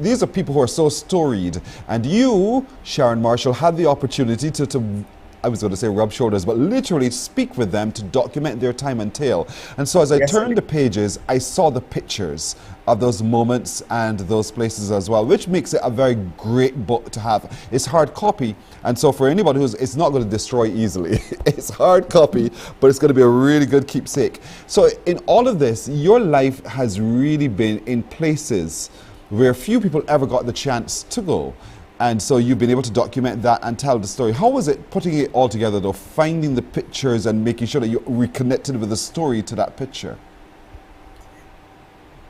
These are people who are so storied. And you, Sharon Marshall, had the opportunity to I was going to say rub shoulders, but literally speak with them to document their time and tale. And so as I turned the pages, I saw the pictures of those moments and those places as well, which makes it a very great book to have. It's hard copy, and so for anybody it's not going to destroy easily. It's hard copy, but it's going to be a really good keepsake. So in all of this, your life has really been in places where few people ever got the chance to go. And so you've been able to document that and tell the story. How was it putting it all together though, finding the pictures and making sure that you reconnected with the story to that picture?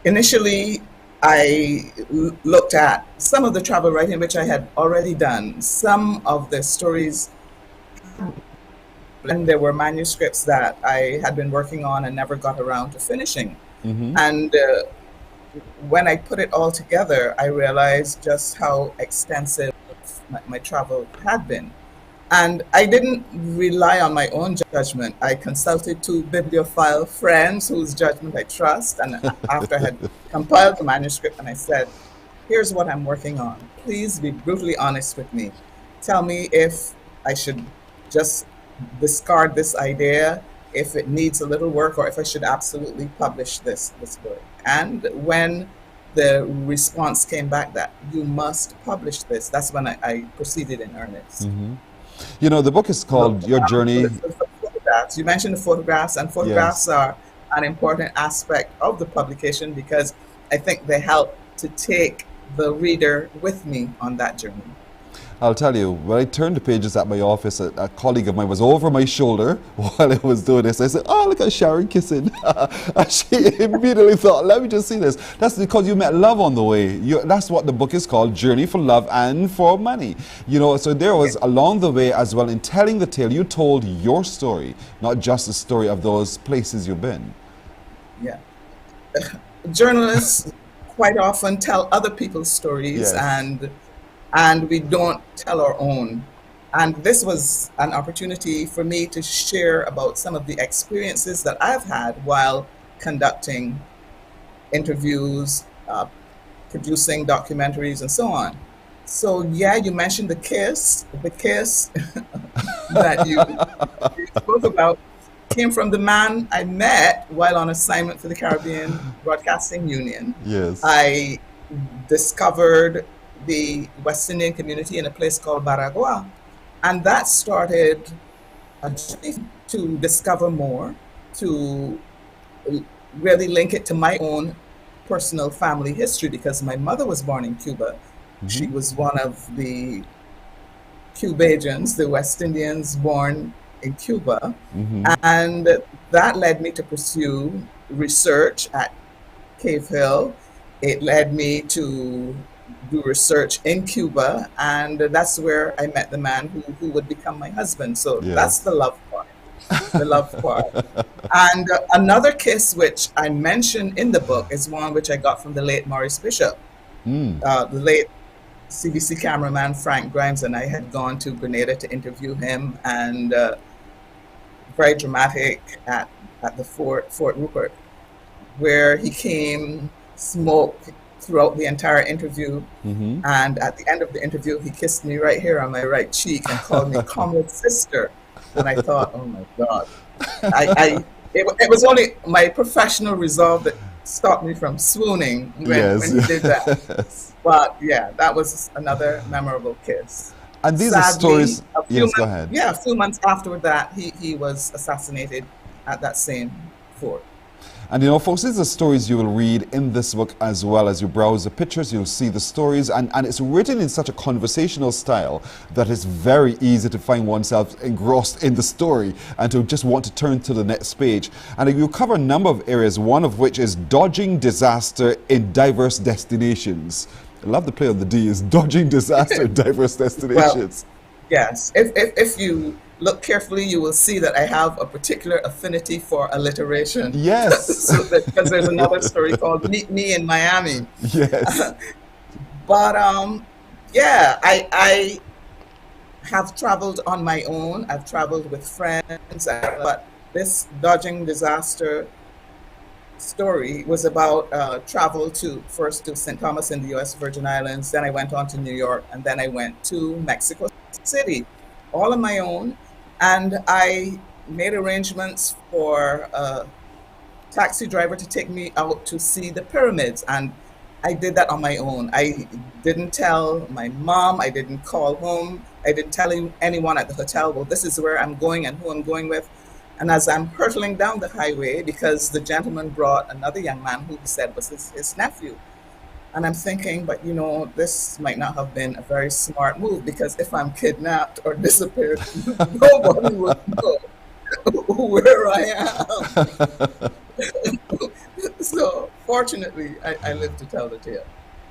Initially, I looked at some of the travel writing which I had already done, some of the stories, and there were manuscripts that I had been working on and never got around to finishing. And when I put it all together, I realized just how extensive my travel had been. And I didn't rely on my own judgment. I consulted two bibliophile friends whose judgment I trust. And after I had compiled the manuscript, and I said, here's what I'm working on. Please be brutally honest with me. Tell me if I should just discard this idea, if it needs a little work, or if I should absolutely publish this book. And when the response came back that you must publish this, that's when I proceeded in earnest. You know, the book is called Your Journey. You mentioned the photographs, and photographs are an important aspect of the publication because I think they help to take the reader with me on that journey. I'll tell you, when I turned the pages at my office, a colleague of mine was over my shoulder while I was doing this. I said, oh, look at Sharon kissing. And she immediately thought, let me just see this. That's because you met love on the way. That's what the book is called, Journey for Love and for Money. You know, so there was along the way as well, in telling the tale, you told your story, not just the story of those places you've been. Yeah. Journalists quite often tell other people's stories, and we don't tell our own. And this was an opportunity for me to share about some of the experiences that I've had while conducting interviews, producing documentaries, and so on. So yeah, you mentioned the kiss that you spoke about came from the man I met while on assignment for the Caribbean Broadcasting Union. Yes. I discovered the West Indian community in a place called Baragua. And that started a journey to discover more, to really link it to my own personal family history, because my mother was born in Cuba. Mm-hmm. She was one of the Cubajans, the West Indians born in Cuba. Mm-hmm. And that led me to pursue research at Cave Hill. It led me to do research in Cuba, and that's where I met the man who would become my husband. So that's the love part, the love part. And another kiss, which I mentioned in the book, is one which I got from the late Maurice Bishop. The late CBC cameraman Frank Grimes and I had gone to Grenada to interview him, and very dramatic at the Fort Rupert, where he came, smoked throughout the entire interview, and at the end of the interview he kissed me right here on my right cheek and called me comrade sister. And I thought, oh my God, it was only my professional resolve that stopped me from swooning when he did that. But yeah, that was another memorable kiss. And these Sadly, are stories. Yes, go ahead. Yeah, a few months after that, he was assassinated at that same fort. And you know, folks, these are stories you will read in this book as well. As you browse the pictures, you'll see the stories, and it's written in such a conversational style that it's very easy to find oneself engrossed in the story and to just want to turn to the next page. And you cover a number of areas, one of which is dodging disaster in diverse destinations. I love the play on the D, is dodging disaster in diverse destinations. Well, yes, if you look carefully, you will see that I have a particular affinity for alliteration. Yes. Because there's another story called Meet Me in Miami. Yes. But yeah, I have traveled on my own. I've traveled with friends. But this dodging disaster story was about travel first to St. Thomas in the US Virgin Islands. Then I went on to New York, and then I went to Mexico City, all on my own. And I made arrangements for a taxi driver to take me out to see the pyramids. And I did that on my own. I didn't tell my mom. I didn't call home. I didn't tell anyone at the hotel, well, this is where I'm going and who I'm going with. And as I'm hurtling down the highway, because the gentleman brought another young man who he said was his nephew. And I'm thinking, but you know, this might not have been a very smart move, because if I'm kidnapped or disappeared, nobody would know where I am. So fortunately, I live to tell the tale.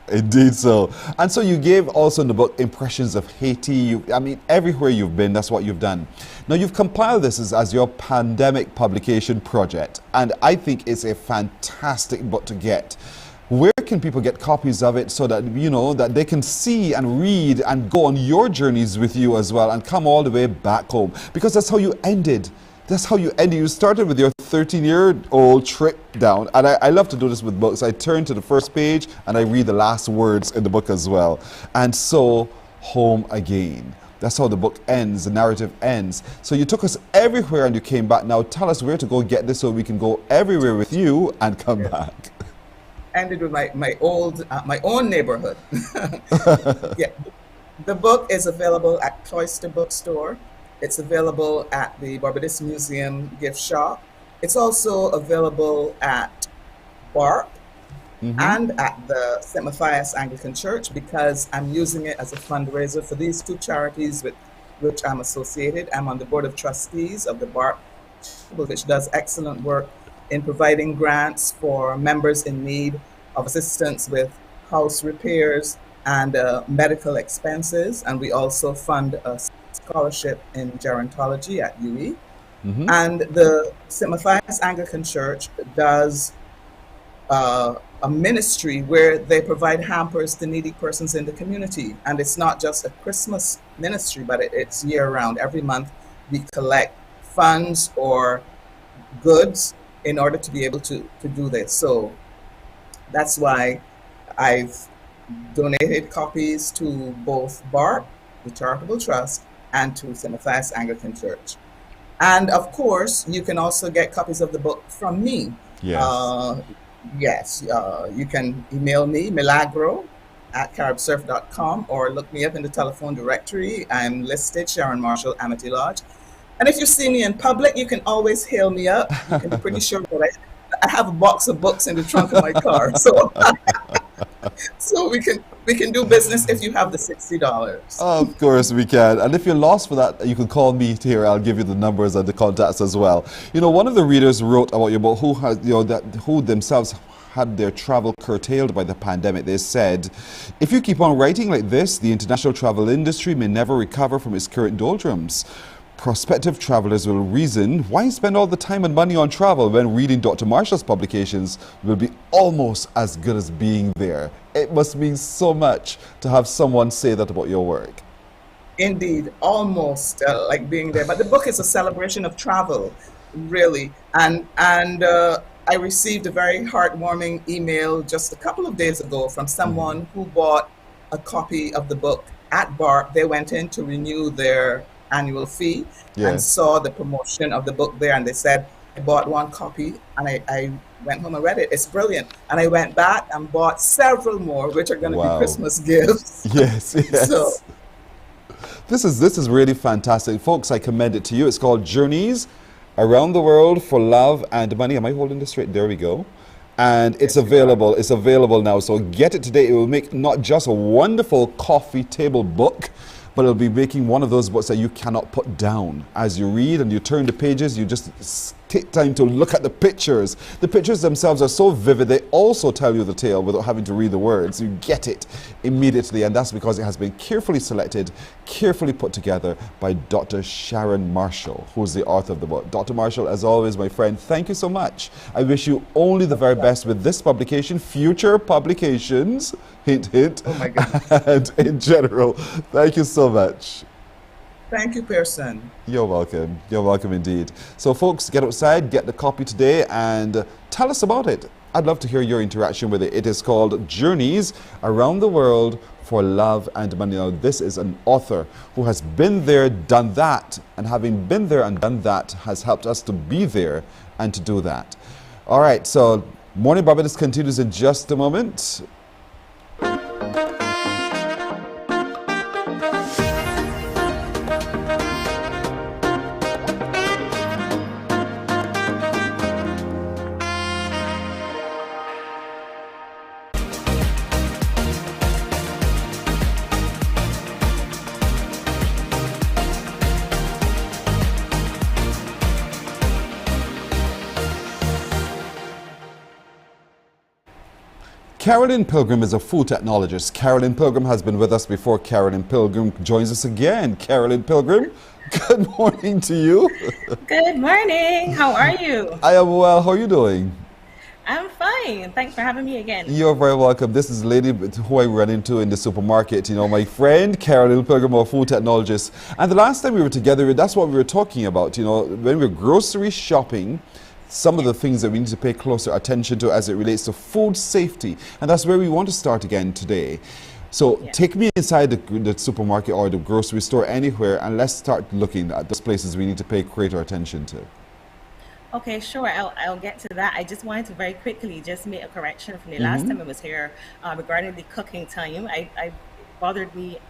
Indeed so. And so you gave also in the book impressions of Haiti. I mean, everywhere you've been, that's what you've done. Now, you've compiled this as your pandemic publication project, and I think it's a fantastic book to get. Where can people get copies of it so that, you know, that they can see and read and go on your journeys with you as well and come all the way back home? Because that's how you ended. That's how you ended. You started with your 13-year-old trip down. And I love to do this with books. I turn to the first page and I read the last words in the book as well. And so, home again. That's how the book ends, the narrative ends. So you took us everywhere and you came back. Now tell us where to go get this so we can go everywhere with you and come back. Ended with my own neighborhood. Yeah, the book is available at Cloister Bookstore. It's available at the Barbados Museum gift shop. It's also available at BARP, and at the St. Matthias Anglican Church, because I'm using it as a fundraiser for these two charities with which I'm associated. I'm on the board of trustees of the BART, which does excellent work in providing grants for members in need of assistance with house repairs and medical expenses. And we also fund a scholarship in gerontology at UE. And the St. Matthias Anglican Church does a ministry where they provide hampers to needy persons in the community. And it's not just a Christmas ministry, but it's year-round. Every month we collect funds or goods in order to be able to do this. So that's why I've donated copies to both BART, the Charitable Trust, and to St. Matthias Anglican Church. And of course, you can also get copies of the book from me. Yes. You can email me, milagro@caribsurf.com, or look me up in the telephone directory. I'm listed, Sharon Marshall, Amity Lodge. And if you see me in public, you can always hail me up. You can be pretty sure that I have a box of books in the trunk of my car. So, so we can do business if you have the $60. Of course we can. And if you're lost for that, you can call me here. I'll give you the numbers and the contacts as well. You know, one of the readers wrote about your book who themselves had their travel curtailed by the pandemic. They said, if you keep on writing like this, the international travel industry may never recover from its current doldrums. Prospective travelers will reason, why spend all the time and money on travel when reading Dr. Marshall's publications will be almost as good as being there? It must mean so much to have someone say that about your work. Indeed, almost like being there. But the book is a celebration of travel, really. And I received a very heartwarming email just a couple of days ago from someone who bought a copy of the book at BART. They went in to renew their annual fee and saw the promotion of the book there, and they said, I bought one copy and I went home and read it. It's brilliant. And I went back and bought several more, which are going to be Christmas gifts. Yes. So, this is really fantastic. Folks, I commend it to you. It's called Journeys Around the World for Love and Money. Am I holding this straight? There we go. And it's available. It's available now. So get it today. It will make not just a wonderful coffee table book, but it'll be making one of those books that you cannot put down. As you read and you turn the pages, you just take time to look at the pictures. The pictures themselves are so vivid, they also tell you the tale without having to read the words. You get it immediately, and that's because it has been carefully selected, carefully put together by Dr. Sharon Marshall, who's the author of the book. Dr. Marshall, as always, my friend, thank you so much. I wish you only the very best with this publication, future publications, hint, hint, and in general. Thank you so much. thank you, Pearson. You're welcome. You're welcome indeed. So folks, get outside, get the copy today, and tell us about it. I'd love to hear your interaction with it. It is called Journeys Around the World for Love and Money. Now, this is an author who has been there, done that, and having been there and done that has helped us to be there and to do that. All right, so Morning Barbados continues in just a moment. Carolyn Pilgrim is a food technologist. Carolyn Pilgrim has been with us before. Carolyn Pilgrim joins us again. Carolyn Pilgrim, good morning to you. Good morning. How are you? I am well. How are you doing? I'm fine. Thanks for having me again. You're very welcome. This is a lady who I run into in the supermarket. You know, my friend Carolyn Pilgrim, a food technologist. And the last time we were together, that's what we were talking about. You know, when we're grocery shopping, some of the things that we need to pay closer attention to as it relates to food safety. And that's where we want to start again today. So take me inside the supermarket or the grocery store, anywhere, and let's start looking at those places we need to pay greater attention to. Okay, sure. I'll get to that. I just wanted to very quickly just make a correction from the last time I was here regarding the cooking time. I bothered me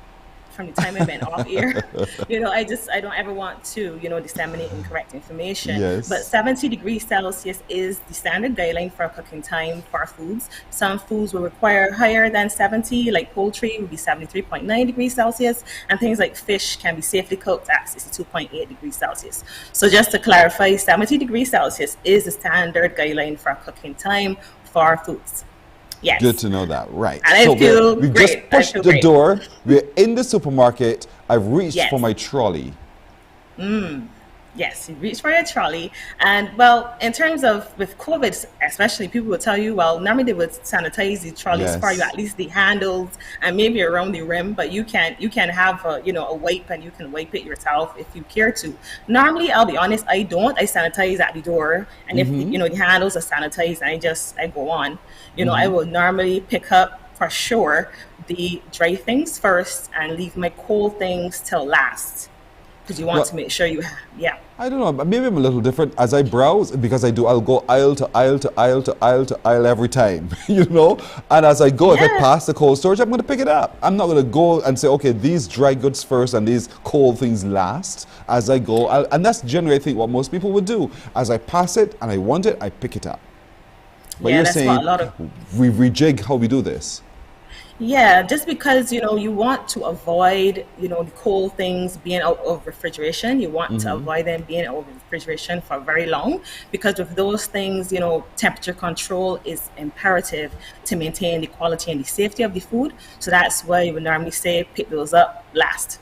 from the time I went off air. I don't ever want to, disseminate incorrect information. Yes. But 70 degrees Celsius is the standard guideline for cooking time for foods. Some foods will require higher than 70, like poultry would be 73.9 degrees Celsius, and things like fish can be safely cooked at 62.8 degrees Celsius. So just to clarify, 70 degrees Celsius is the standard guideline for cooking time for foods. Yes. Good to know that, right. And so I feel we've great. just pushed the great. door. We're in the supermarket. I've reached Yes. for my trolley. Yes, you reach for your trolley. And well, in terms of with COVID, especially, people will tell you, well, normally they would sanitize the trolleys for you, at least the handles and maybe around the rim, but you can have a wipe and you can wipe it yourself if you care to. Normally, I'll be honest, I don't. I sanitize at the door, and if the handles are sanitized, I go on. I will normally pick up for sure the dry things first and leave my cold things till last. Because you want to make sure you have, I don't know, maybe I'm a little different as I browse, because I'll go aisle to aisle to aisle to aisle to aisle every time, and as I go, if I pass the cold storage, I'm going to pick it up. I'm not going to go and say, okay, these dry goods first and these cold things last. As I go, and that's generally, I think, what most people would do. As I pass it and I want it, I pick it up. But you're saying we rejig how we do this. Yeah, just because, you want to avoid, the cold things being out of refrigeration. You want to avoid them being out of refrigeration for very long, because with those things, temperature control is imperative to maintain the quality and the safety of the food. So that's why you would normally say pick those up last.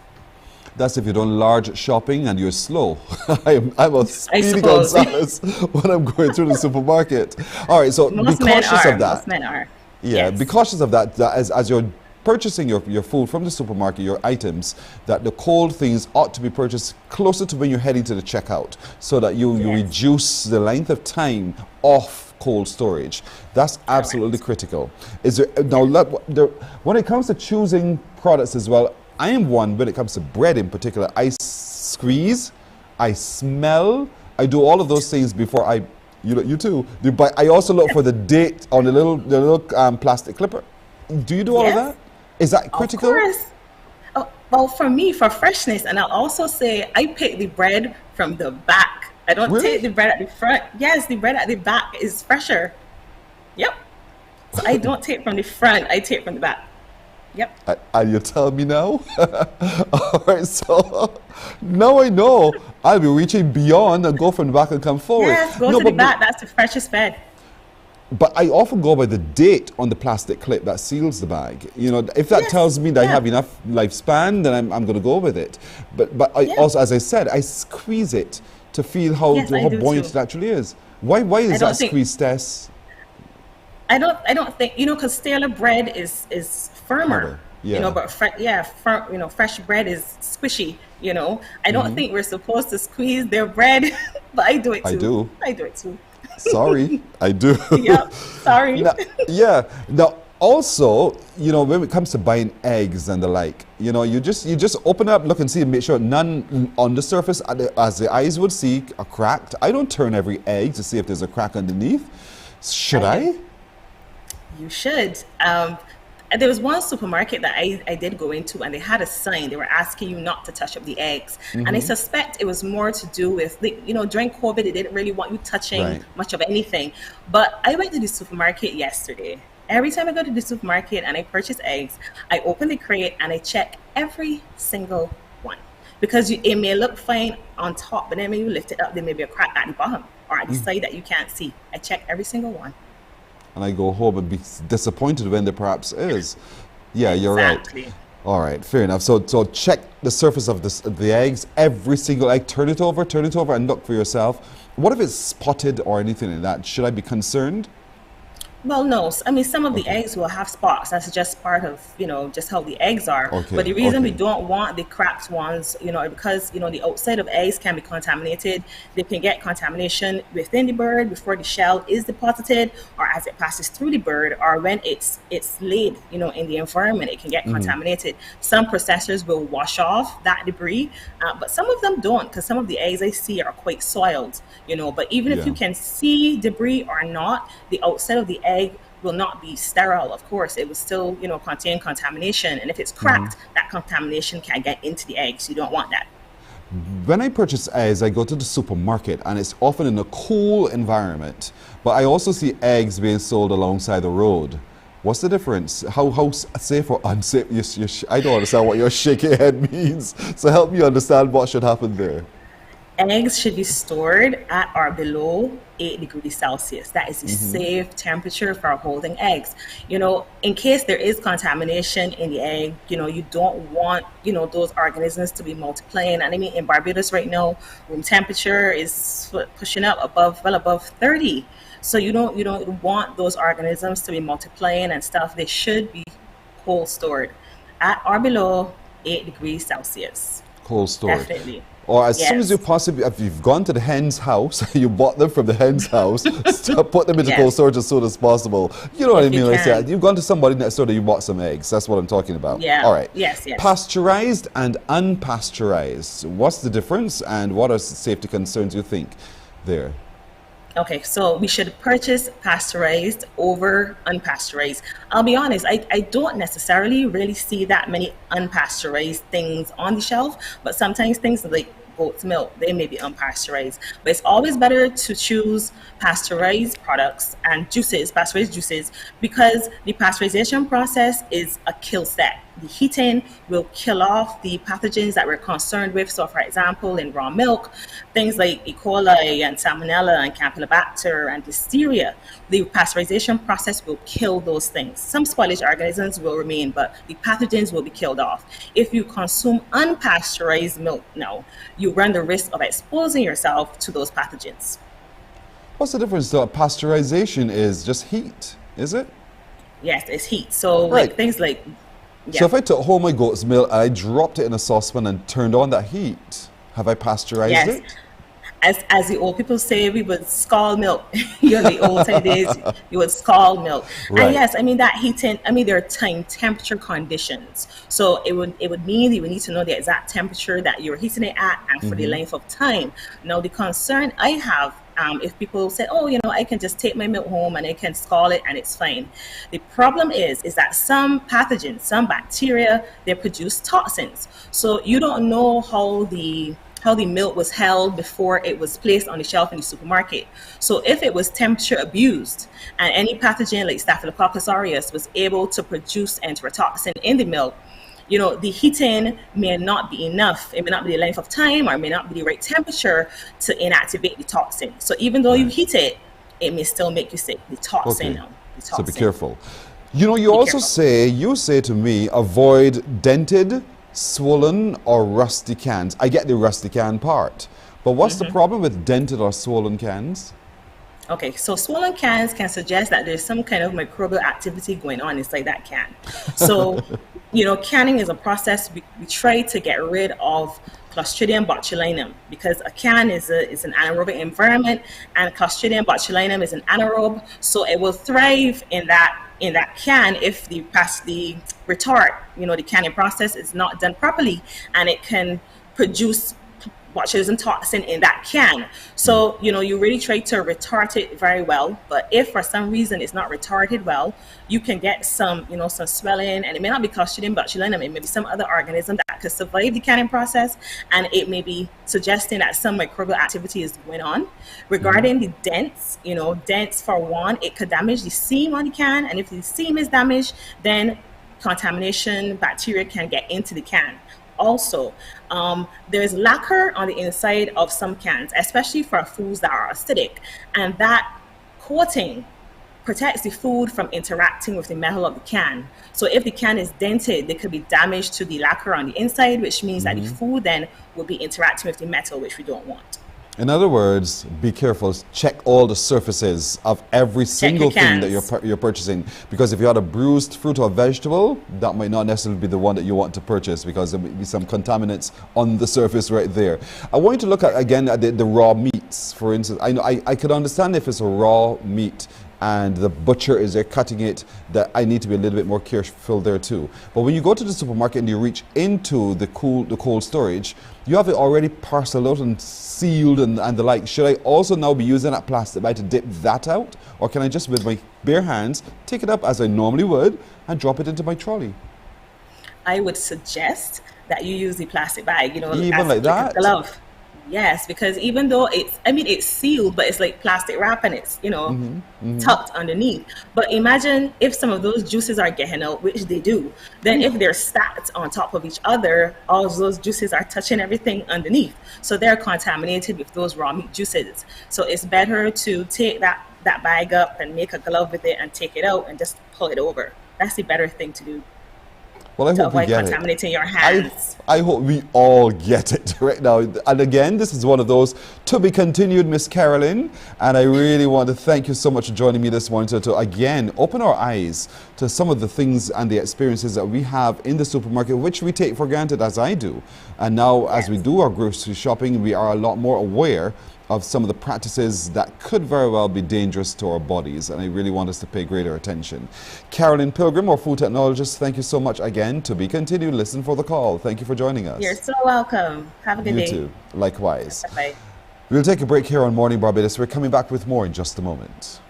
That's if you're doing large shopping and you're slow. I'm a speedy Gonzalez when I'm going through the supermarket. All right, so Most be cautious of that. Most men are. Yeah, be cautious of that as you're purchasing your food from the supermarket, your items, that the cold things ought to be purchased closer to when you're heading to the checkout, so that you reduce the length of time off cold storage. That's absolutely critical. Is there now when it comes to choosing products as well? I am one when it comes to bread in particular. I squeeze, I smell, I do all of those things before I. You too. But I also look for the date on the little plastic clipper. Do you do all of that? Is that critical? Of course. Oh, well, for me, for freshness, and I'll also say I pick the bread from the back. I don't take the bread at the front. Yes, the bread at the back is fresher. Yep. So I don't take from the front. I take from the back. Yep. And you tell me now? All right, so now I know I'll be reaching beyond and go from the back and come forward. Yes, go to the back. That's the freshest bread. But I often go by the date on the plastic clip that seals the bag. If that tells me that I have enough lifespan, then I'm going to go with it. But I also, as I said, I squeeze it to feel how buoyant it actually is. Why is that squeeze, Tess? I don't think, because stale bread is firmer, but fresh bread is squishy, I don't think we're supposed to squeeze their bread, but I do it too. I do it too. Sorry, I do. Yep, sorry. Now, also, when it comes to buying eggs and the like, you just open up, look and see, and make sure none on the surface, as the eyes would see, are cracked. I don't turn every egg to see if there's a crack underneath. Should I? You should. There was one supermarket that I did go into, and they had a sign. They were asking you not to touch up the eggs. And I suspect it was more to do with, during COVID, they didn't really want you touching much of anything. But I went to the supermarket yesterday. Every time I go to the supermarket and I purchase eggs, I open the crate and I check every single one. Because it may look fine on top, but then when you lift it up, there may be a crack at the bottom or at the side that you can't see. I check every single one. And I go home and be disappointed when there perhaps is. Yeah, you're right. All right, fair enough. So check the surface of the eggs, every single egg. Turn it over, and look for yourself. What if it's spotted or anything like that? Should I be concerned? Well, no. I mean, some of the eggs will have spots. That's just part of, just how the eggs are. Okay, but the reason we don't want the cracked ones, because, the outside of eggs can be contaminated. They can get contamination within the bird before the shell is deposited, or as it passes through the bird, or when it's laid, in the environment, it can get contaminated. Some processors will wash off that debris, but some of them don't, because some of the eggs I see are quite soiled, but even if you can see debris or not, the outside of the egg will not be sterile. Of course, it will still, contain contamination. And if it's cracked, that contamination can get into the eggs. You don't want that. When I purchase eggs, I go to the supermarket, and it's often in a cool environment. But I also see eggs being sold alongside the road. What's the difference? How safe or unsafe? I don't understand what your shaking head means. So help me understand what should happen there. Eggs should be stored at or below 8 degrees Celsius. That is the safe temperature for holding eggs. In case there is contamination in the egg, you don't want, those organisms to be multiplying. And I mean, in Barbados right now, room temperature is pushing up above 30. So you don't want those organisms to be multiplying and stuff. They should be cold stored at or below 8 degrees Celsius. Cold stored. Definitely. Or as soon as you possibly, if you've gone to the hen's house, you bought them from the hen's house, put them into cold storage as soon as possible. You know what I mean? Like I said, you've gone to somebody next door that you bought some eggs. That's what I'm talking about. Yeah. All right. Yes. Pasteurized and unpasteurized. What's the difference, and what are safety concerns you think there? Okay, so we should purchase pasteurized over unpasteurized. I'll be honest, I don't necessarily really see that many unpasteurized things on the shelf, but sometimes things like goat's milk, they may be unpasteurized. But it's always better to choose pasteurized products and pasteurized juices, because the pasteurization process is a kill step. The heating will kill off the pathogens that we're concerned with. So, for example, in raw milk, things like E. coli and Salmonella and Campylobacter and Listeria, the pasteurization process will kill those things. Some spoilage organisms will remain, but the pathogens will be killed off. If you consume unpasteurized milk now, you run the risk of exposing yourself to those pathogens. What's the difference though? Pasteurization is just heat, is it? Yes, it's heat. So like things like... So if I took home my goat's milk, I dropped it in a saucepan and turned on that heat, have I pasteurized it? As the old people say, we would scald milk. The old days, you would scald milk. Right. And yes, I mean that heating, there are temperature conditions. So it would mean you would need to know the exact temperature that you're heating it at and for the length of time. Now the concern I have, if people say, I can just take my milk home and I can scald it and it's fine. The problem is that some pathogens, some bacteria, they produce toxins. So you don't know how the milk was held before it was placed on the shelf in the supermarket. So if it was temperature abused and any pathogen like Staphylococcus aureus was able to produce enterotoxin in the milk, the heating may not be enough. It may not be the length of time, or it may not be the right temperature to inactivate the toxin. So even though you heat it, it may still make you sick. The toxin. So be careful. You say to me, avoid dented, swollen, or rusty cans. I get the rusty can part. But what's the problem with dented or swollen cans? Okay, so swollen cans can suggest that there's some kind of microbial activity going on inside that can. So, canning is a process we try to get rid of Clostridium botulinum, because a can is an anaerobic environment, and Clostridium botulinum is an anaerobe, so it will thrive in that can if the retort, the canning process is not done properly, and it can produce botulism toxin in that can. So, you really try to retort it very well, but if for some reason it's not retorted well, you can get some swelling, and it may not be Clostridium botulinum, it may be some other organism that could survive the canning process, and it may be suggesting that some microbial activity is going on. Regarding the dents, dents for one, it could damage the seam on the can, and if the seam is damaged, then contamination bacteria can get into the can. Also, there's lacquer on the inside of some cans, especially for foods that are acidic, and that coating protects the food from interacting with the metal of the can. So if the can is dented, there could be damage to the lacquer on the inside, which means that the food then will be interacting with the metal, which we don't want. In other words, be careful. Check all the surfaces of every single thing that you're purchasing. Because if you had a bruised fruit or vegetable, that might not necessarily be the one that you want to purchase, because there might be some contaminants on the surface right there. I want you to look at, again, at the raw meats, for instance. I could understand if it's a raw meat and the butcher is there cutting it, that I need to be a little bit more careful there too. But when you go to the supermarket and you reach into the cold storage, you have it already parceled out and sealed and the like. Should I also now be using that plastic bag to dip that out? Or can I just, with my bare hands, take it up as I normally would and drop it into my trolley? I would suggest that you use the plastic bag, you know, even as like that? a glove. Yes, because even though it's sealed, but it's like plastic wrap and it's, you know, tucked underneath. But imagine if some of those juices are getting out, which they do, then if they're stacked on top of each other, all of those juices are touching everything underneath. So they're contaminated with those raw meat juices. So it's better to take that bag up and make a glove with it and take it out and just pull it over. That's the better thing to do. Well, I hope we get contaminating your hands. I hope we all get it right now. And again, this is one of those to be continued, Miss Carolyn. And I really want to thank you so much for joining me this morning to again open our eyes to some of the things and the experiences that we have in the supermarket, which we take for granted, as I do. And now, as we do our grocery shopping, we are a lot more aware of some of the practices that could very well be dangerous to our bodies, and I really want us to pay greater attention. Carolyn Pilgrim, our food technologist, thank you so much again. To be continued. Listen for the call. Thank you for joining us. You're so welcome. Have a good day. You too. Likewise. Bye-bye. We'll take a break here on Morning Barbados. We're coming back with more in just a moment.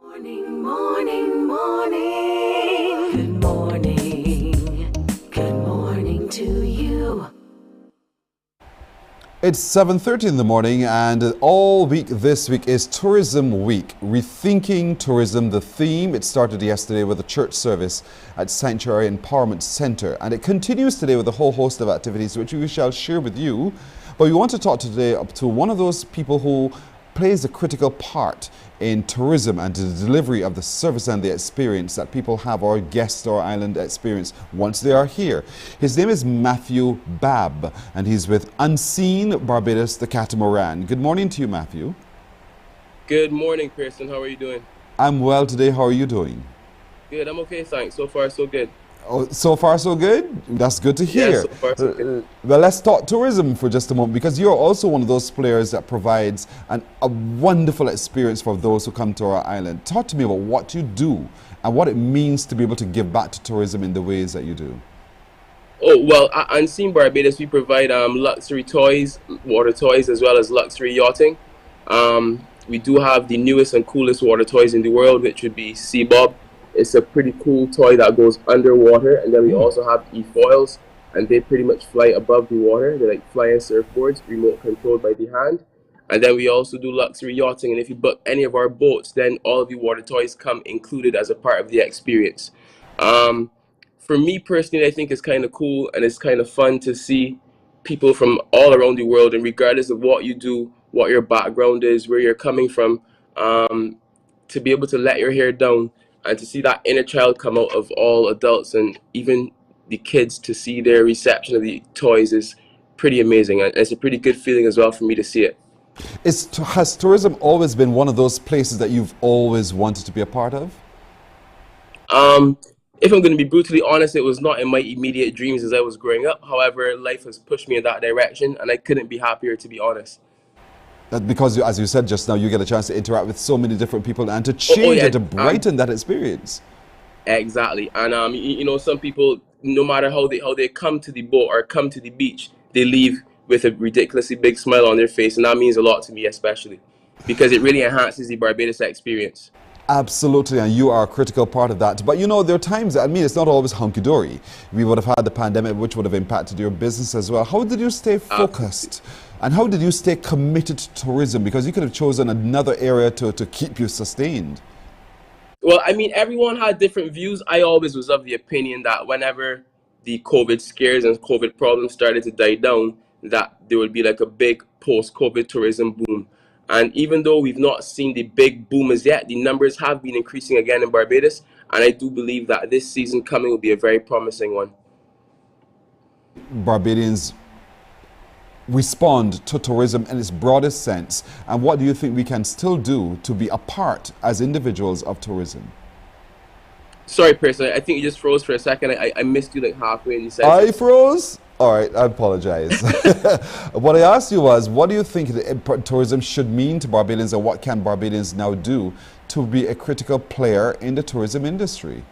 Morning, morning, morning. Good morning. Good morning to you. It's 7:30 in the morning, and all week this week is Tourism Week. Rethinking Tourism, the theme. It started yesterday with a church service at Sanctuary Empowerment Center, and it continues today with a whole host of activities which we shall share with you. But we want to talk today up to one of those people who plays a critical part in tourism and the delivery of the service and the experience that people have, or guests or island experience once they are here. His name is Matthew Babb, and he's with Unseen Barbados, the Catamaran. Good morning to you, Matthew. Good morning, Pearson. How are you doing? I'm well today. How are you doing? Good. I'm okay, thanks. So far, so good. Oh, so far, so good? That's good to hear. Yeah, so far, so good. Well, let's talk tourism for just a moment, because you're also one of those players that provides a wonderful experience for those who come to our island. Talk to me about what you do and what it means to be able to give back to tourism in the ways that you do. Oh, well, at Unseen Barbados, we provide luxury toys, water toys, as well as luxury yachting. We do have the newest and coolest water toys in the world, which would be Sea Bob. It's a pretty cool toy that goes underwater, and then we also have e-foils, and they pretty much fly above the water. They're like flying surfboards, remote controlled by the hand. And then we also do luxury yachting, and if you book any of our boats, then all of the water toys come included as a part of the experience. For me personally, I think it's kind of cool and it's kind of fun to see people from all around the world, and regardless of what you do, what your background is, where you're coming from, to be able to let your hair down and to see that inner child come out of all adults and even the kids, to see their reception of the toys is pretty amazing. And it's a pretty good feeling as well for me to see it. Has tourism always been one of those places that you've always wanted to be a part of? If I'm going to be brutally honest, it was not in my immediate dreams as I was growing up. However, life has pushed me in that direction, and I couldn't be happier, to be honest. That because, as you said just now, you get a chance to interact with so many different people and to change and to brighten that experience. Exactly. And, you know, some people, no matter how they come to the boat or come to the beach, they leave with a ridiculously big smile on their face. And that means a lot to me, especially because it really enhances the Barbados experience. Absolutely, and you are a critical part of that. But you know, there are times, I mean, it's not always hunky-dory. We would have had the pandemic, which would have impacted your business as well. How did you stay focused? And how did you stay committed to tourism? Because you could have chosen another area to keep you sustained. Well, I mean, everyone had different views. I always was of the opinion that whenever the COVID scares and COVID problems started to die down, that there would be like a big post-COVID tourism boom. And even though we've not seen the big boom as yet, the numbers have been increasing again in Barbados. And I do believe that this season coming will be a very promising one. Barbadians respond to tourism in its broadest sense, and what do you think we can still do to be a part as individuals of tourism? Sorry, person, I think you just froze for a second. I missed you like halfway and you said I froze? All right, I apologize. What I asked you was, what do you think tourism should mean to Barbadians, and what can Barbadians now do to be a critical player in the tourism industry?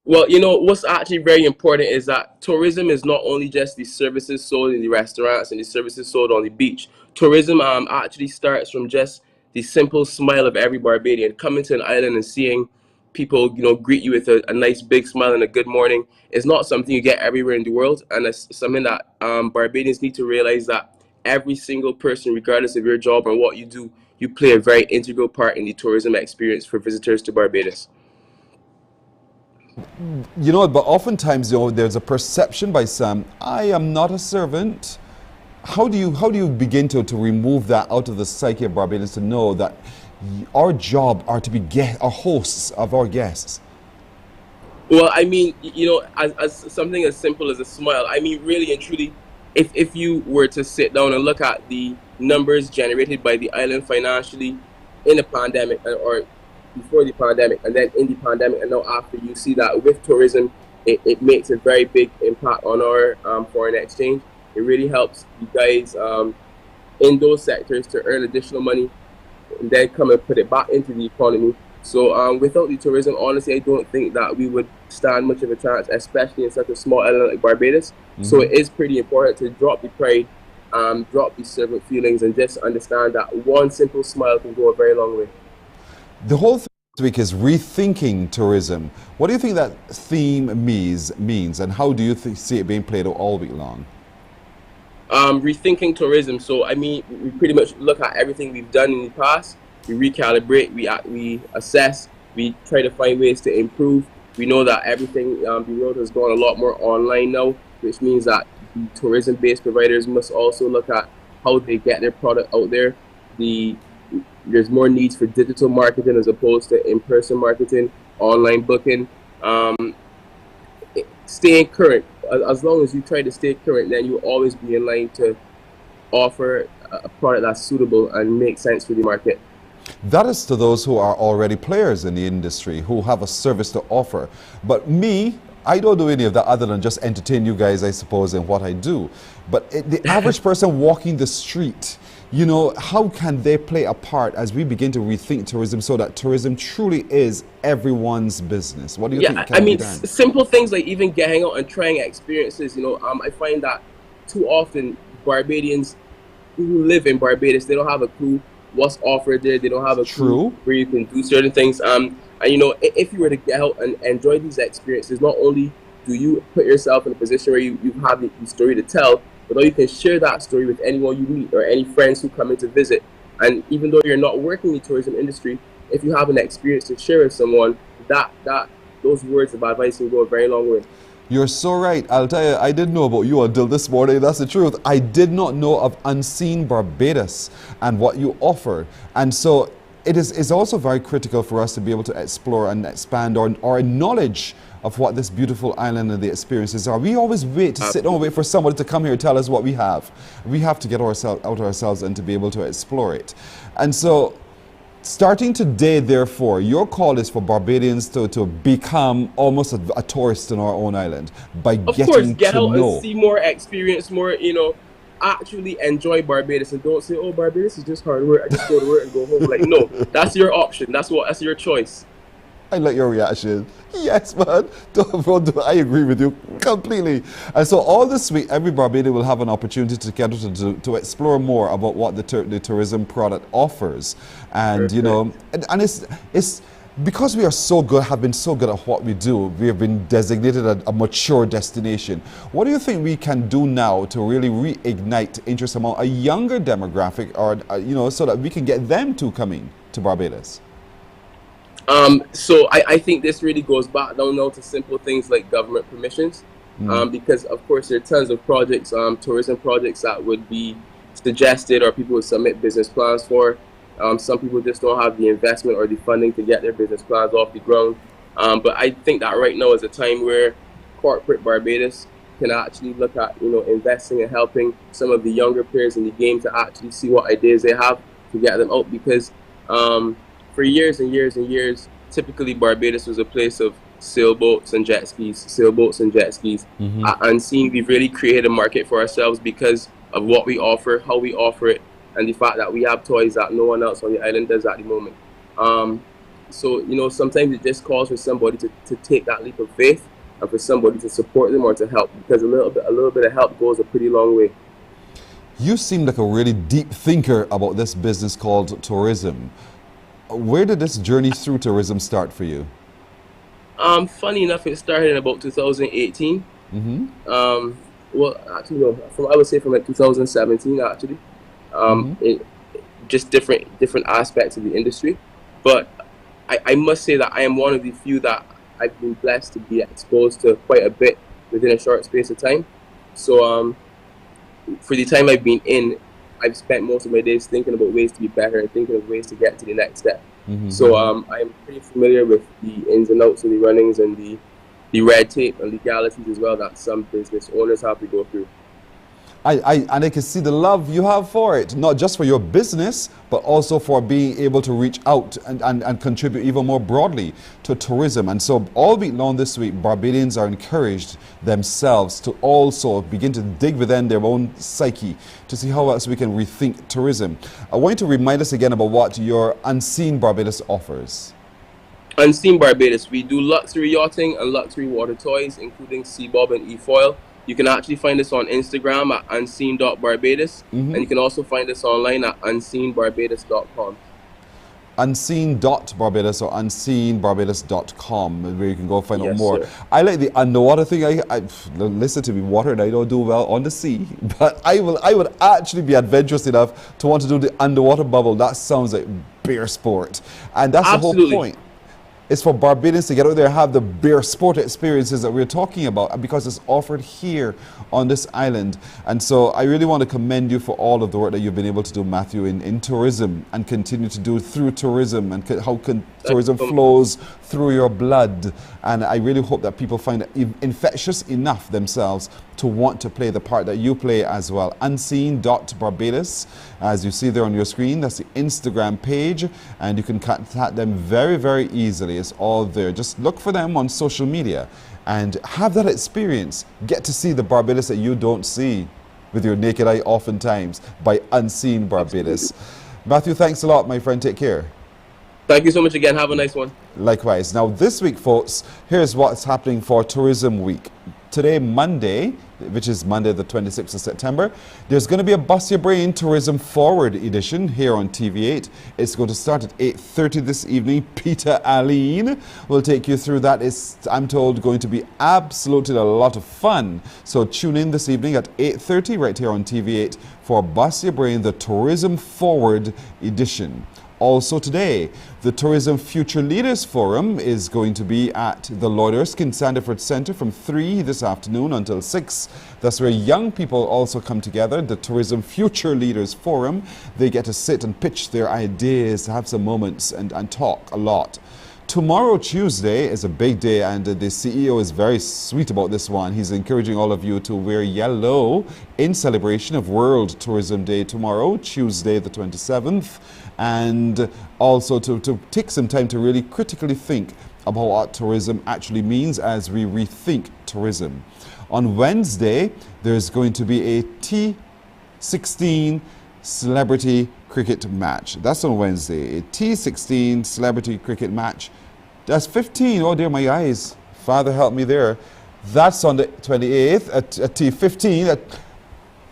Well, you know, what's actually very important is that tourism is not only just the services sold in the restaurants and the services sold on the beach. Tourism actually starts from just the simple smile of every Barbadian. Coming to an island and seeing people, you know, greet you with a nice big smile and a good morning is not something you get everywhere in the world. And it's something that Barbadians need to realize, that every single person, regardless of your job and what you do, you play a very integral part in the tourism experience for visitors to Barbados. You know, but oftentimes, you know, there's a perception by some, I am not a servant. How do you begin to remove that out of the psyche of Barbadians to know that our job are to be hosts of our guests? Well, I mean, you know, as something as simple as a smile, I mean, really and truly, if you were to sit down and look at the numbers generated by the island financially in the pandemic, or before the pandemic and then in the pandemic and now after, you see that with tourism, it makes a very big impact on our foreign exchange. It really helps you guys in those sectors to earn additional money and then come and put it back into the economy. So without the tourism, honestly, I don't think that we would stand much of a chance, especially in such a small island like Barbados. Mm-hmm. So it is pretty important to drop the pride, drop the servant feelings, and just understand that one simple smile can go a very long way. The whole thing this week is rethinking tourism. What do you think that theme means, and how do you see it being played all week long? Rethinking tourism. So, I mean, we pretty much look at everything we've done in the past. We recalibrate, we assess, we try to find ways to improve. We know that everything, the world has gone a lot more online now, which means that the tourism-based providers must also look at how they get their product out there. There's more needs for digital marketing as opposed to in-person marketing, online booking. Staying current. As long as you try to stay current, then you'll always be in line to offer a product that's suitable and makes sense for the market. That is to those who are already players in the industry, who have a service to offer. But me, I don't do any of that other than just entertain you guys, I suppose, in what I do. But the average person walking the street, you know, how can they play a part as we begin to rethink tourism so that tourism truly is everyone's business? What do you think can be done? Simple things like even getting out and trying experiences. You know, I find that too often Barbadians who live in Barbados, they don't have a clue what's offered there. They don't have a clue where you can do certain things. And you know, if you were to get out and enjoy these experiences, not only do you put yourself in a position where you have the story to tell, but you can share that story with anyone you meet or any friends who come in to visit. And even though you're not working in the tourism industry, if you have an experience to share with someone, those words of advice can go a very long way. You're so right. I'll tell you, I didn't know about you until this morning. That's the truth. I did not know of Unseen Barbados and what you offer. And so it's also very critical for us to be able to explore and expand our knowledge of what this beautiful island and the experiences are. We always wait to sit down and wait for somebody to come here and tell us what we have. We have to get ourselves and to be able to explore it. And so, starting today, therefore, your call is for Barbadians to become almost a tourist in our own island by getting to know. Of course, get out and see more, experience more, you know, actually enjoy Barbados, and don't say, oh, Barbados is just hard work, I just go to work and go home. Like, no, that's your option. That's your choice. I like your reaction. Yes, man. I agree with you completely. And so all this week, every Barbadian will have an opportunity to explore more about what the tourism product offers. And, you know, and it's because we are so good, have been so good at what we do, we have been designated a mature destination. What do you think we can do now to really reignite interest among a younger demographic, or, you know, so that we can get them to coming to Barbados? So I think this really goes back down now to simple things like government permissions, because of course there are tons of projects, tourism projects that would be suggested or people would submit business plans for. Some people just don't have the investment or the funding to get their business plans off the ground. But I think that right now is a time where corporate Barbados can actually look at, investing and helping some of the younger players in the game to actually see what ideas they have to get them out, because for years and years and years, typically Barbados was a place of sailboats and jet skis. At Unseen, we've really created a market for ourselves because of what we offer, how we offer it, and the fact that we have toys that no one else on the island does at the moment. So, sometimes it just calls for somebody to take that leap of faith and for somebody to support them or to help, because a little bit of help goes a pretty long way. You seem like a really deep thinker about this business called tourism. Where did this journey through tourism start for you? Funny enough, it started in about 2018. Well, actually, no, I would say from like 2017, actually. Just different aspects of the industry. But I must say that I am one of the few that I've been blessed to be exposed to quite a bit within a short space of time. So for the time I've been in, I've spent most of my days thinking about ways to be better and thinking of ways to get to the next step. So I'm pretty familiar with the ins and outs of the runnings and the red tape and legalities as well that some business owners have to go through. And I can see the love you have for it, not just for your business, but also for being able to reach out and contribute even more broadly to tourism. And so all week long this week, Barbadians are encouraged themselves to also begin to dig within their own psyche to see how else we can rethink tourism. I want you to remind us again about what your Unseen Barbados offers. Unseen Barbados, we do luxury yachting and luxury water toys, including sea bob and e-foil. You can actually find us on Instagram at unseen.barbados, and you can also find us online at unseenbarbados.com. Unseen.barbados or unseenbarbados.com, where you can go find out more. Sir. I like the underwater thing. I listen to me, water, and I don't do well on the sea, but I would actually be adventurous enough to want to do the underwater bubble. That sounds like bear sport, and that's Absolutely. the whole point. It's for Barbadians to get out there and have the bear sport experiences that we're talking about, because it's offered here on this island. And so I really want to commend you for all of the work that you've been able to do, Matthew, in tourism, and continue to do through tourism, and how tourism flows through your blood. And I really hope that people find it infectious enough themselves to want to play the part that you play as well. Unseen.barbados, as you see there on your screen, that's the Instagram page, and you can contact them very, very easily. It's all there. Just look for them on social media and have that experience. Get to see the Barbados that you don't see with your naked eye oftentimes by Unseen Barbados. Absolutely. Matthew, thanks a lot, my friend. Take care. Thank you so much again. Have a nice one. Likewise. Now this week, folks, here's what's happening for Tourism Week. Today, Monday, which is Monday the 26th of September, there's going to be a Bust Your Brain Tourism Forward edition here on TV8. It's going to start at 8:30 this evening. Peter Aline will take you through that. It's, I'm told, going to be absolutely a lot of fun. So tune in this evening at 8:30 right here on TV8 for Bust Your Brain, the Tourism Forward edition. Also today, the Tourism Future Leaders Forum is going to be at the Lloyd Erskine Sandiford Centre from 3 this afternoon until 6. That's where young people also come together, the Tourism Future Leaders Forum. They get to sit and pitch their ideas, have some moments and talk a lot. Tomorrow, Tuesday, is a big day, and the CEO is very sweet about this one. He's encouraging all of you to wear yellow in celebration of World Tourism Day tomorrow, Tuesday the 27th, and also to take some time to really critically think about what tourism actually means as we rethink tourism. On Wednesday, there's going to be a T16 celebrity cricket match. That's on Wednesday. A T16 celebrity cricket match. That's 15. Oh dear, my eyes. Father help me there. That's on the 28th at T15 at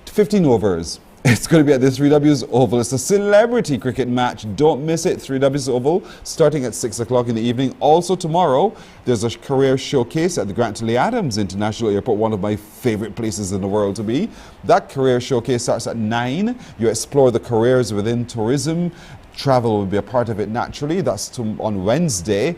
15 overs. It's going to be at the 3Ws Oval. It's a celebrity cricket match. Don't miss it. 3Ws Oval starting at 6 o'clock in the evening. Also tomorrow, there's a career showcase at the Grant Lee Adams International Airport, one of my favorite places in the world to be. That career showcase starts at 9. You explore the careers within tourism, travel will be a part of it naturally. That's on Wednesday.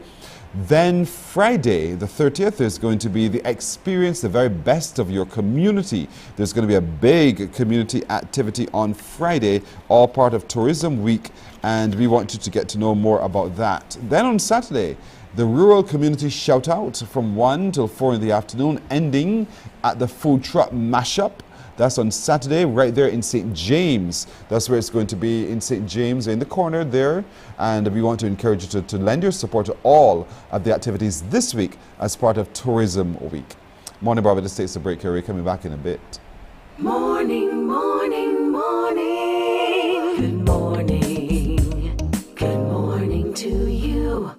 Then Friday, the 30th, is going to be the experience, the very best of your community. There's going to be a big community activity on Friday, all part of Tourism Week, and we want you to get to know more about that. Then on Saturday, the Rural Community Shout Out from 1 till 4 in the afternoon, ending at the Food Truck Mashup. That's on Saturday, right there in St. James. That's where it's going to be, in St. James, in the corner there. And we want to encourage you to lend your support to all of the activities this week as part of Tourism Week. Morning Barbados takes a break here. We're coming back in a bit. Morning, morning, morning. Good morning. Good morning to you.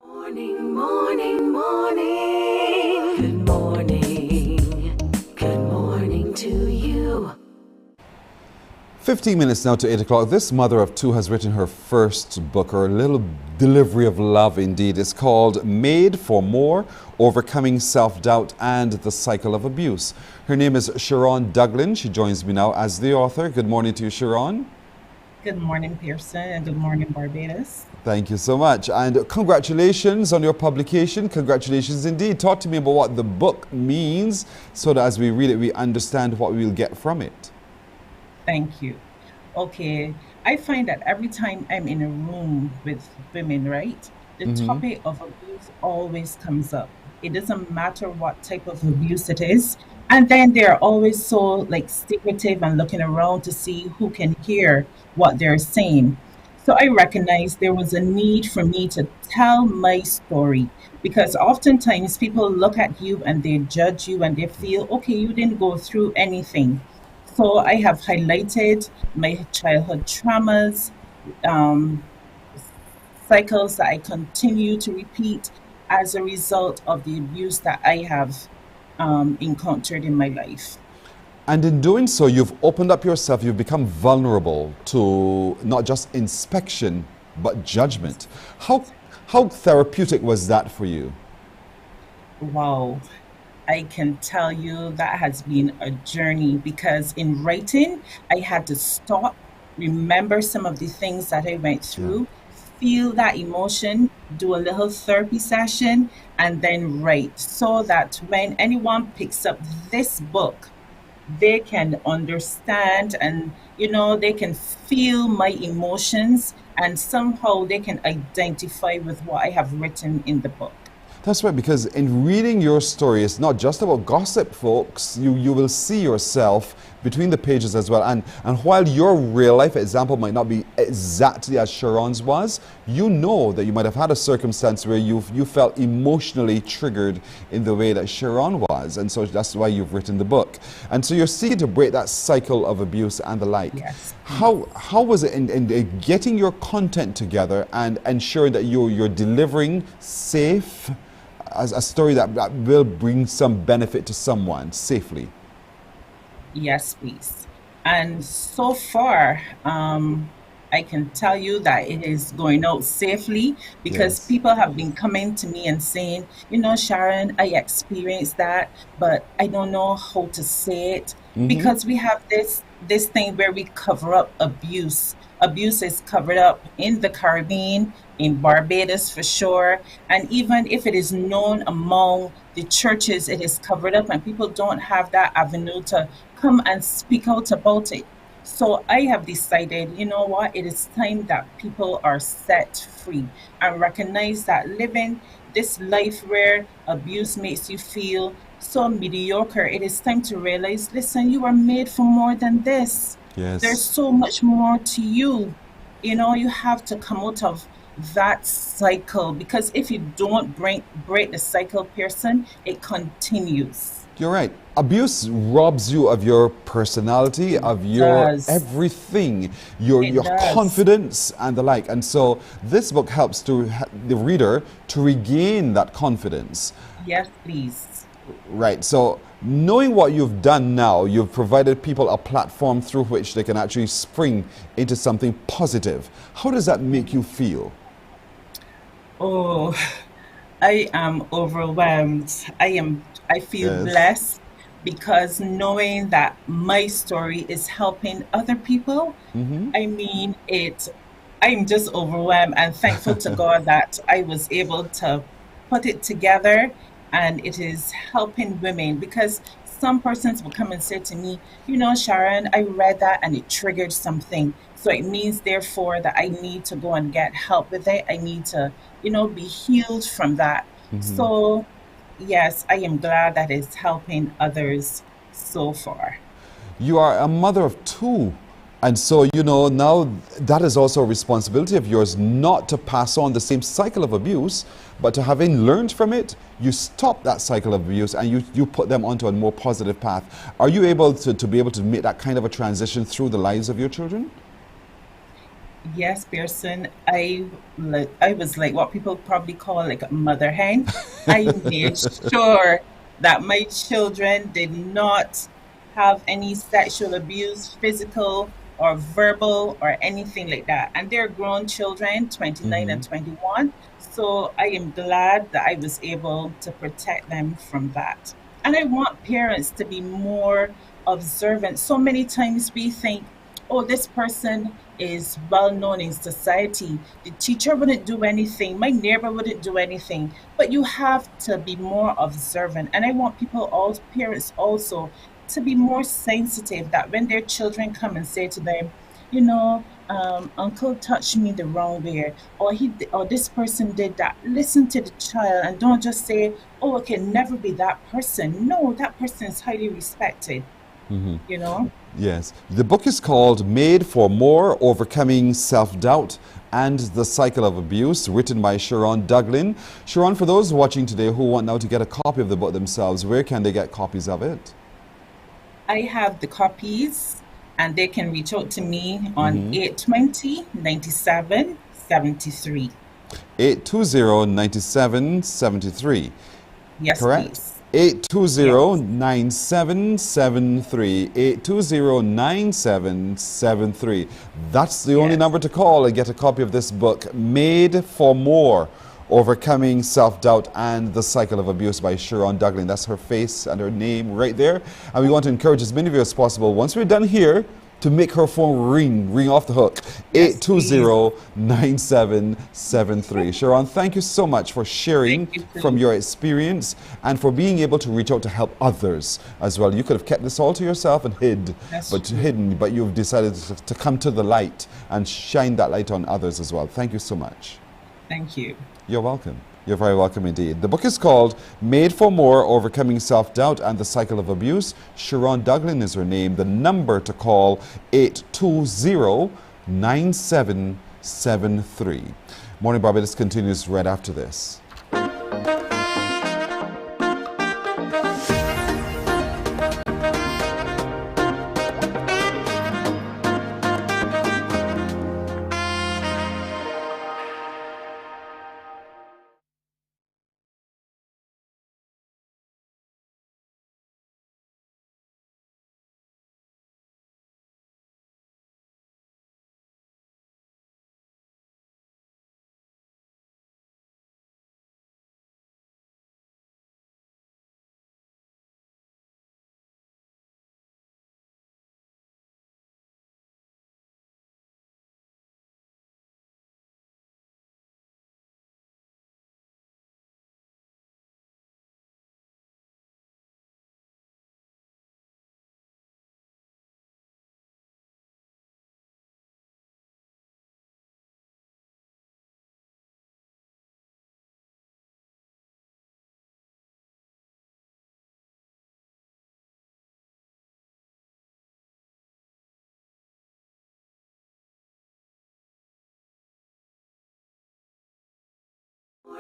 Morning, morning, morning. Good morning. Good morning to you. 15 minutes now to 8 o'clock. This mother of two has written her first book, her little delivery of love indeed. It's called Made for More, Overcoming Self-Doubt and the Cycle of Abuse. Her name is Sharon Duglin. She joins me now as the author. Good morning to you, Sharon. Good morning, Pearson, and good morning, Barbados. Thank you so much. And congratulations on your publication. Congratulations indeed. Talk to me about what the book means so that as we read it, we understand what we will get from it. Thank you. Okay, I find that every time I'm in a room with women, right, the topic of abuse always comes up. It doesn't matter what type of abuse it is. And then they're always so like secretive and looking around to see who can hear what they're saying. So I recognized there was a need for me to tell my story because oftentimes people look at you and they judge you and they feel, okay, you didn't go through anything. So I have highlighted my childhood traumas, cycles that I continue to repeat as a result of the abuse that I have encountered in my life. And in doing so, you've opened up yourself, you've become vulnerable to not just inspection, but judgment. How therapeutic was that for you? Wow. I can tell you that has been a journey because in writing, I had to stop, remember some of the things that I went through, feel that emotion, do a little therapy session, and then write so that when anyone picks up this book, they can understand and, you know, they can feel my emotions and somehow they can identify with what I have written in the book. That's right, because in reading your story, it's not just about gossip, folks. You will see yourself between the pages as well. And while your real life example might not be exactly as Sharon's was, you know that you might have had a circumstance where you felt emotionally triggered in the way that Sharon was. And so that's why you've written the book. And so you're seeking to break that cycle of abuse and the like. Yes. How was it in getting your content together and ensuring that you're delivering safe, as a story that will bring some benefit to someone safely? Yes, please. And so far, I can tell you that it is going out safely because people have been coming to me and saying, you know, Sharon, I experienced that, but I don't know how to say it because we have this thing where we cover up abuse. Abuse is covered up in the Caribbean, in Barbados for sure. And even if it is known among the churches, it is covered up and people don't have that avenue to come and speak out about it. So I have decided, you know what, it is time that people are set free and recognize that living this life where abuse makes you feel so mediocre, it is time to realize, listen, you are made for more than this. There's Yes. so much more to you. You know, you have to come out of that cycle, because if you don't break the cycle, Pearson, it continues. You're right. Abuse robs you of your personality, of your Does. everything, It your does. confidence and the like. And so this book helps the reader to regain that confidence. Yes, please. Right. So knowing what you've done now, you've provided people a platform through which they can actually spring into something positive. How does that make you feel? Oh, I am overwhelmed. I feel Yes. blessed because knowing that my story is helping other people, Mm-hmm. I mean, I'm just overwhelmed and thankful to God that I was able to put it together and it is helping women, because some persons will come and say to me, you know, Sharon, I read that and it triggered something. So it means, therefore, that I need to go and get help with it. I need to, be healed from that. Mm-hmm. So, yes, I am glad that it's helping others so far. You are a mother of two. And so, now that is also a responsibility of yours, not to pass on the same cycle of abuse, but to, having learned from it, you stop that cycle of abuse and you put them onto a more positive path. Are you able to be able to make that kind of a transition through the lives of your children? Yes, Pearson. I was like what people probably call like a mother hen. I made sure that my children did not have any sexual abuse, physical or verbal or anything like that. And they're grown children, 29 Mm-hmm. and 21. So I am glad that I was able to protect them from that. And I want parents to be more observant. So many times we think, oh, this person is well known in society. The teacher wouldn't do anything, my neighbor wouldn't do anything. But you have to be more observant. And I want all parents also to be more sensitive, that when their children come and say to them, uncle touched me the wrong way, or this person did that. Listen to the child and don't just say, oh, it can never be that person. No, that person is highly respected, Mm-hmm. you know? Yes. The book is called Made for More, Overcoming Self-Doubt and the Cycle of Abuse, written by Sharon Duglin. Sharon, for those watching today who want now to get a copy of the book themselves, where can they get copies of it? I have the copies and they can reach out to me on Mm-hmm. 820-97-73. 820-97-73. Yes, Correct? please. Yes. 820-9773. 820-9773. That's the only Yes. number to call and get a copy of this book, Made for More, Overcoming Self-Doubt and the Cycle of Abuse, by Sharon Duglin. That's her face and her name right there. And we want to encourage as many of you as possible, once we're done here, to make her phone ring off the hook. Yes, please. 820-9773. Sharon, thank you so much for sharing Thank you from too. your experience and for being able to reach out to help others as well. You could have kept this all to yourself and That's but you've decided to come to the light and shine that light on others as well. Thank you so much. Thank you. You're welcome. You're very welcome indeed. The book is called Made for More, Overcoming Self-Doubt and the Cycle of Abuse. Sharon Duglin is her name. The number to call, 820-9773. Morning Barbados continues right after this.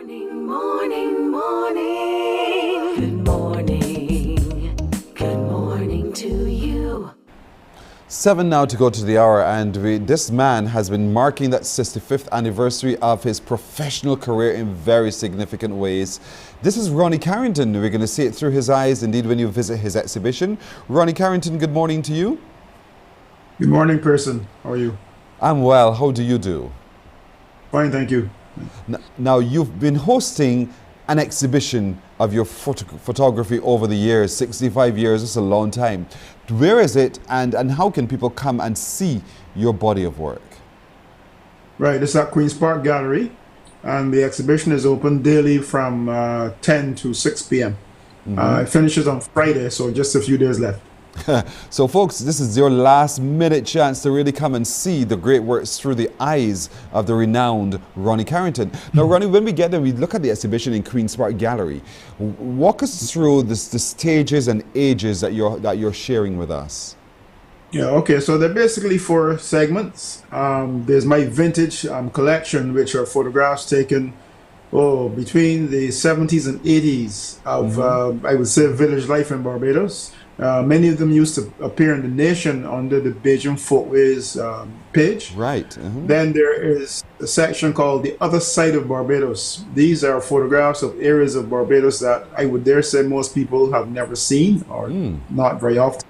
Morning, morning. Good morning. Good morning to you. 7 now to go to the hour, and this man has been marking that 65th anniversary of his professional career in very significant ways. This is Ronnie Carrington. We're going to see it through his eyes, indeed, when you visit his exhibition. Ronnie Carrington, good morning to you. Good morning, person. How are you? I'm well. How do you do? Fine, thank you. Now, you've been hosting an exhibition of your photography over the years, 65 years, it's a long time. Where is it, and how can people come and see your body of work? Right, it's at Queen's Park Gallery, and the exhibition is open daily from 10 to 6 p.m. It finishes on Friday, so just a few days left. So folks, this is your last minute chance to really come and see the great works through the eyes of the renowned Ronnie Carrington. Now Ronnie, when we get there, we look at the exhibition in Queen's Park Gallery. Walk us through the stages and ages that you're sharing with us. Yeah, okay, so they're basically 4 segments. There's my vintage collection, which are photographs taken between the 70s and 80s of, I would say, village life in Barbados. Many of them used to appear in The Nation under the Beijing Folkways page. Right. Then there is a section called The Other Side of Barbados. These are photographs of areas of Barbados that I would dare say most people have never seen or not very often.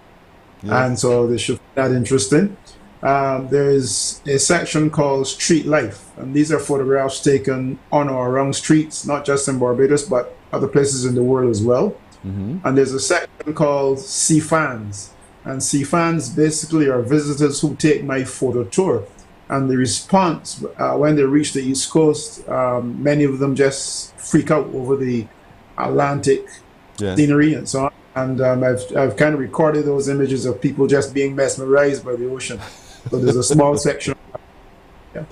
Yes. And so they should find that interesting. There's a section called Street Life, and these are photographs taken on or around streets, not just in Barbados, but other places in the world as well. And there's a section called Sea Fans, and Sea Fans basically are visitors who take my photo tour, and the response when they reach the East Coast, many of them just freak out over the Atlantic scenery and so on. And I've kind of recorded those images of people just being mesmerized by the ocean. So there's a small section. Yeah.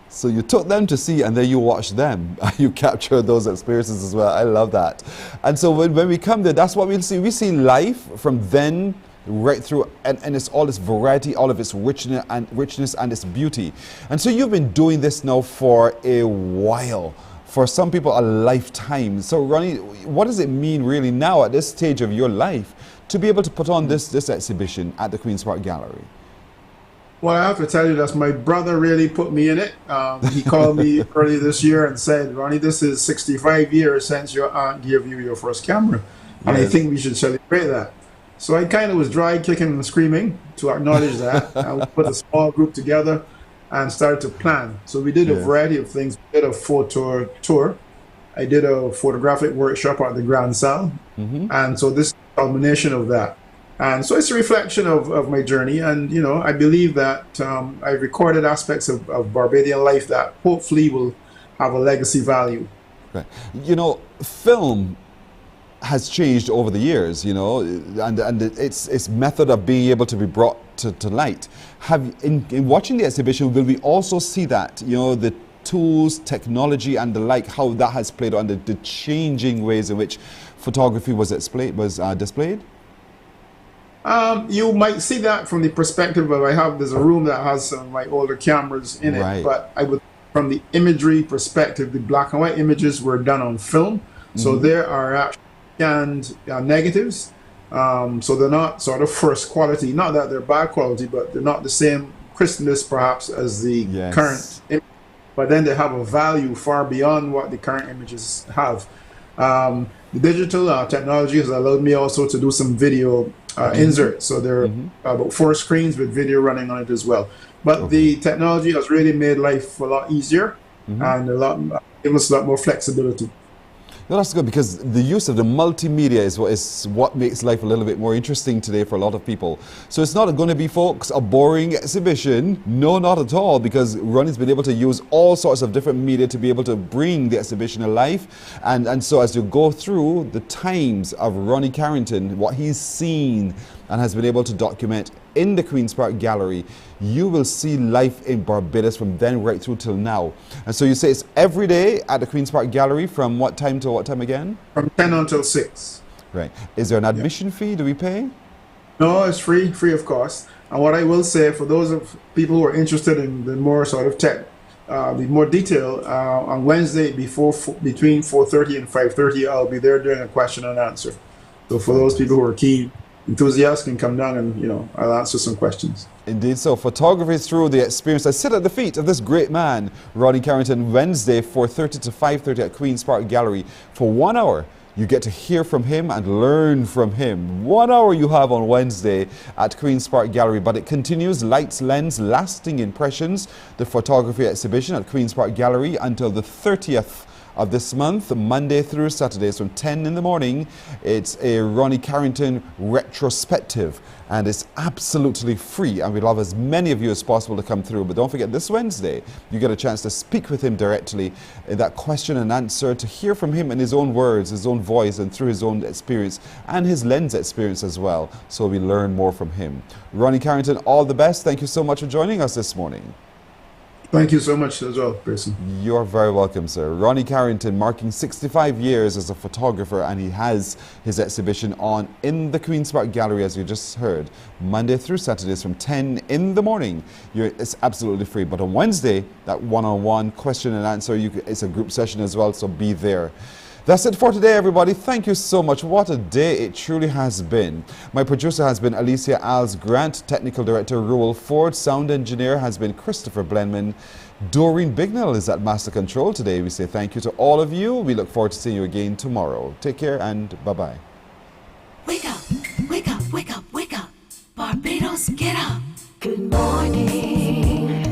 So you took them to sea and then you watched them. You captured those experiences as well. I love that. And so when we come there, that's what we'll see. We see life from then right through, and it's all its variety, all of its richness and its beauty. And so you've been doing this now for a while. For some people, a lifetime. So Ronnie, what does it mean really now at this stage of your life to be able to put on this exhibition at the Queen's Park Gallery? Well, I have to tell you that my brother really put me in it. He called me early this year and said, Ronnie, this is 65 years since your aunt gave you your first camera. And I think we should celebrate that. So I kind of was dry kicking and screaming to acknowledge that. And we put a small group together and started to plan. So we did a variety of things. We did a photo tour. I did a photographic workshop at the Grand Salle. And so this is a culmination of that. And so it's a reflection of my journey. And, you know, I believe that I've recorded aspects of Barbadian life that hopefully will have a legacy value. Right. You know, film has changed over the years, you know, and its method of being able to be brought to light. In watching the exhibition, will we also see that, you know, the tools, technology and the like, how that has played on the changing ways in which photography was displayed? You might see that from the perspective of there's a room that has some of my older cameras in it, but from the imagery perspective, the black and white images were done on film, so there are actually scanned negatives, so they're not sort of first quality, not that they're bad quality, but they're not the same crispness perhaps as the current image, but then they have a value far beyond what the current images have. The digital technology has allowed me also to do some video inserts. So there are about 4 screens with video running on it as well. But the technology has really made life a lot easier and given us a lot more flexibility. No, that's good, because the use of the multimedia is what makes life a little bit more interesting today for a lot of people. So it's not going to be, folks, a boring exhibition. No, not at all, because Ronnie's been able to use all sorts of different media to be able to bring the exhibition alive. And so as you go through the times of Ronnie Carrington, what he's seen and has been able to document in the Queen's Park Gallery, you will see life in Barbados from then right through till now. And so you say it's every day at the Queen's Park Gallery from what time to what time again? From 10 until 6. Right. Is there an admission fee? Do we pay? No, it's free of course. And what I will say, for those of people who are interested in the more sort of the more detail on Wednesday between 4:30 and 5:30. I'll be there doing a question and answer. So for those people who are keen, enthusiasts can come down and I'll answer some questions. Indeed so. Photography through the experience. I sit at the feet of this great man, Ronnie Carrington, Wednesday 4:30 to 5:30 at Queen's Park Gallery for 1 hour. You get to hear from him and learn from him. 1 hour you have on Wednesday at Queen's Park Gallery, but it continues. Lights, Lens, Lasting Impressions, the photography exhibition at Queen's Park Gallery until the 30th of this month, Monday through Saturdays from 10 in the morning. It's a Ronnie Carrington retrospective, and it's absolutely free, and we'd love as many of you as possible to come through. But don't forget, this Wednesday you get a chance to speak with him directly in that question and answer, to hear from him in his own words, his own voice, and through his own experience and his lens experience as well, so we learn more from him. Ronnie Carrington, all the best. Thank you so much for joining us this morning. Thank you so much as well, Pearson. You're very welcome, sir. Ronnie Carrington, marking 65 years as a photographer, and he has his exhibition on in the Queen's Park Gallery, as you just heard, Monday through Saturdays from 10 in the morning. It's absolutely free. But on Wednesday, that one-on-one question and answer, it's a group session as well, so be there. That's it for today, everybody. Thank you so much. What a day it truly has been. My producer has been Alicia Alls Grant, Technical Director Ruel Ford, Sound Engineer has been Christopher Blenman. Doreen Bignell is at Master Control today. We say thank you to all of you. We look forward to seeing you again tomorrow. Take care and bye-bye. Wake up, wake up, wake up, wake up. Barbados, get up. Good morning.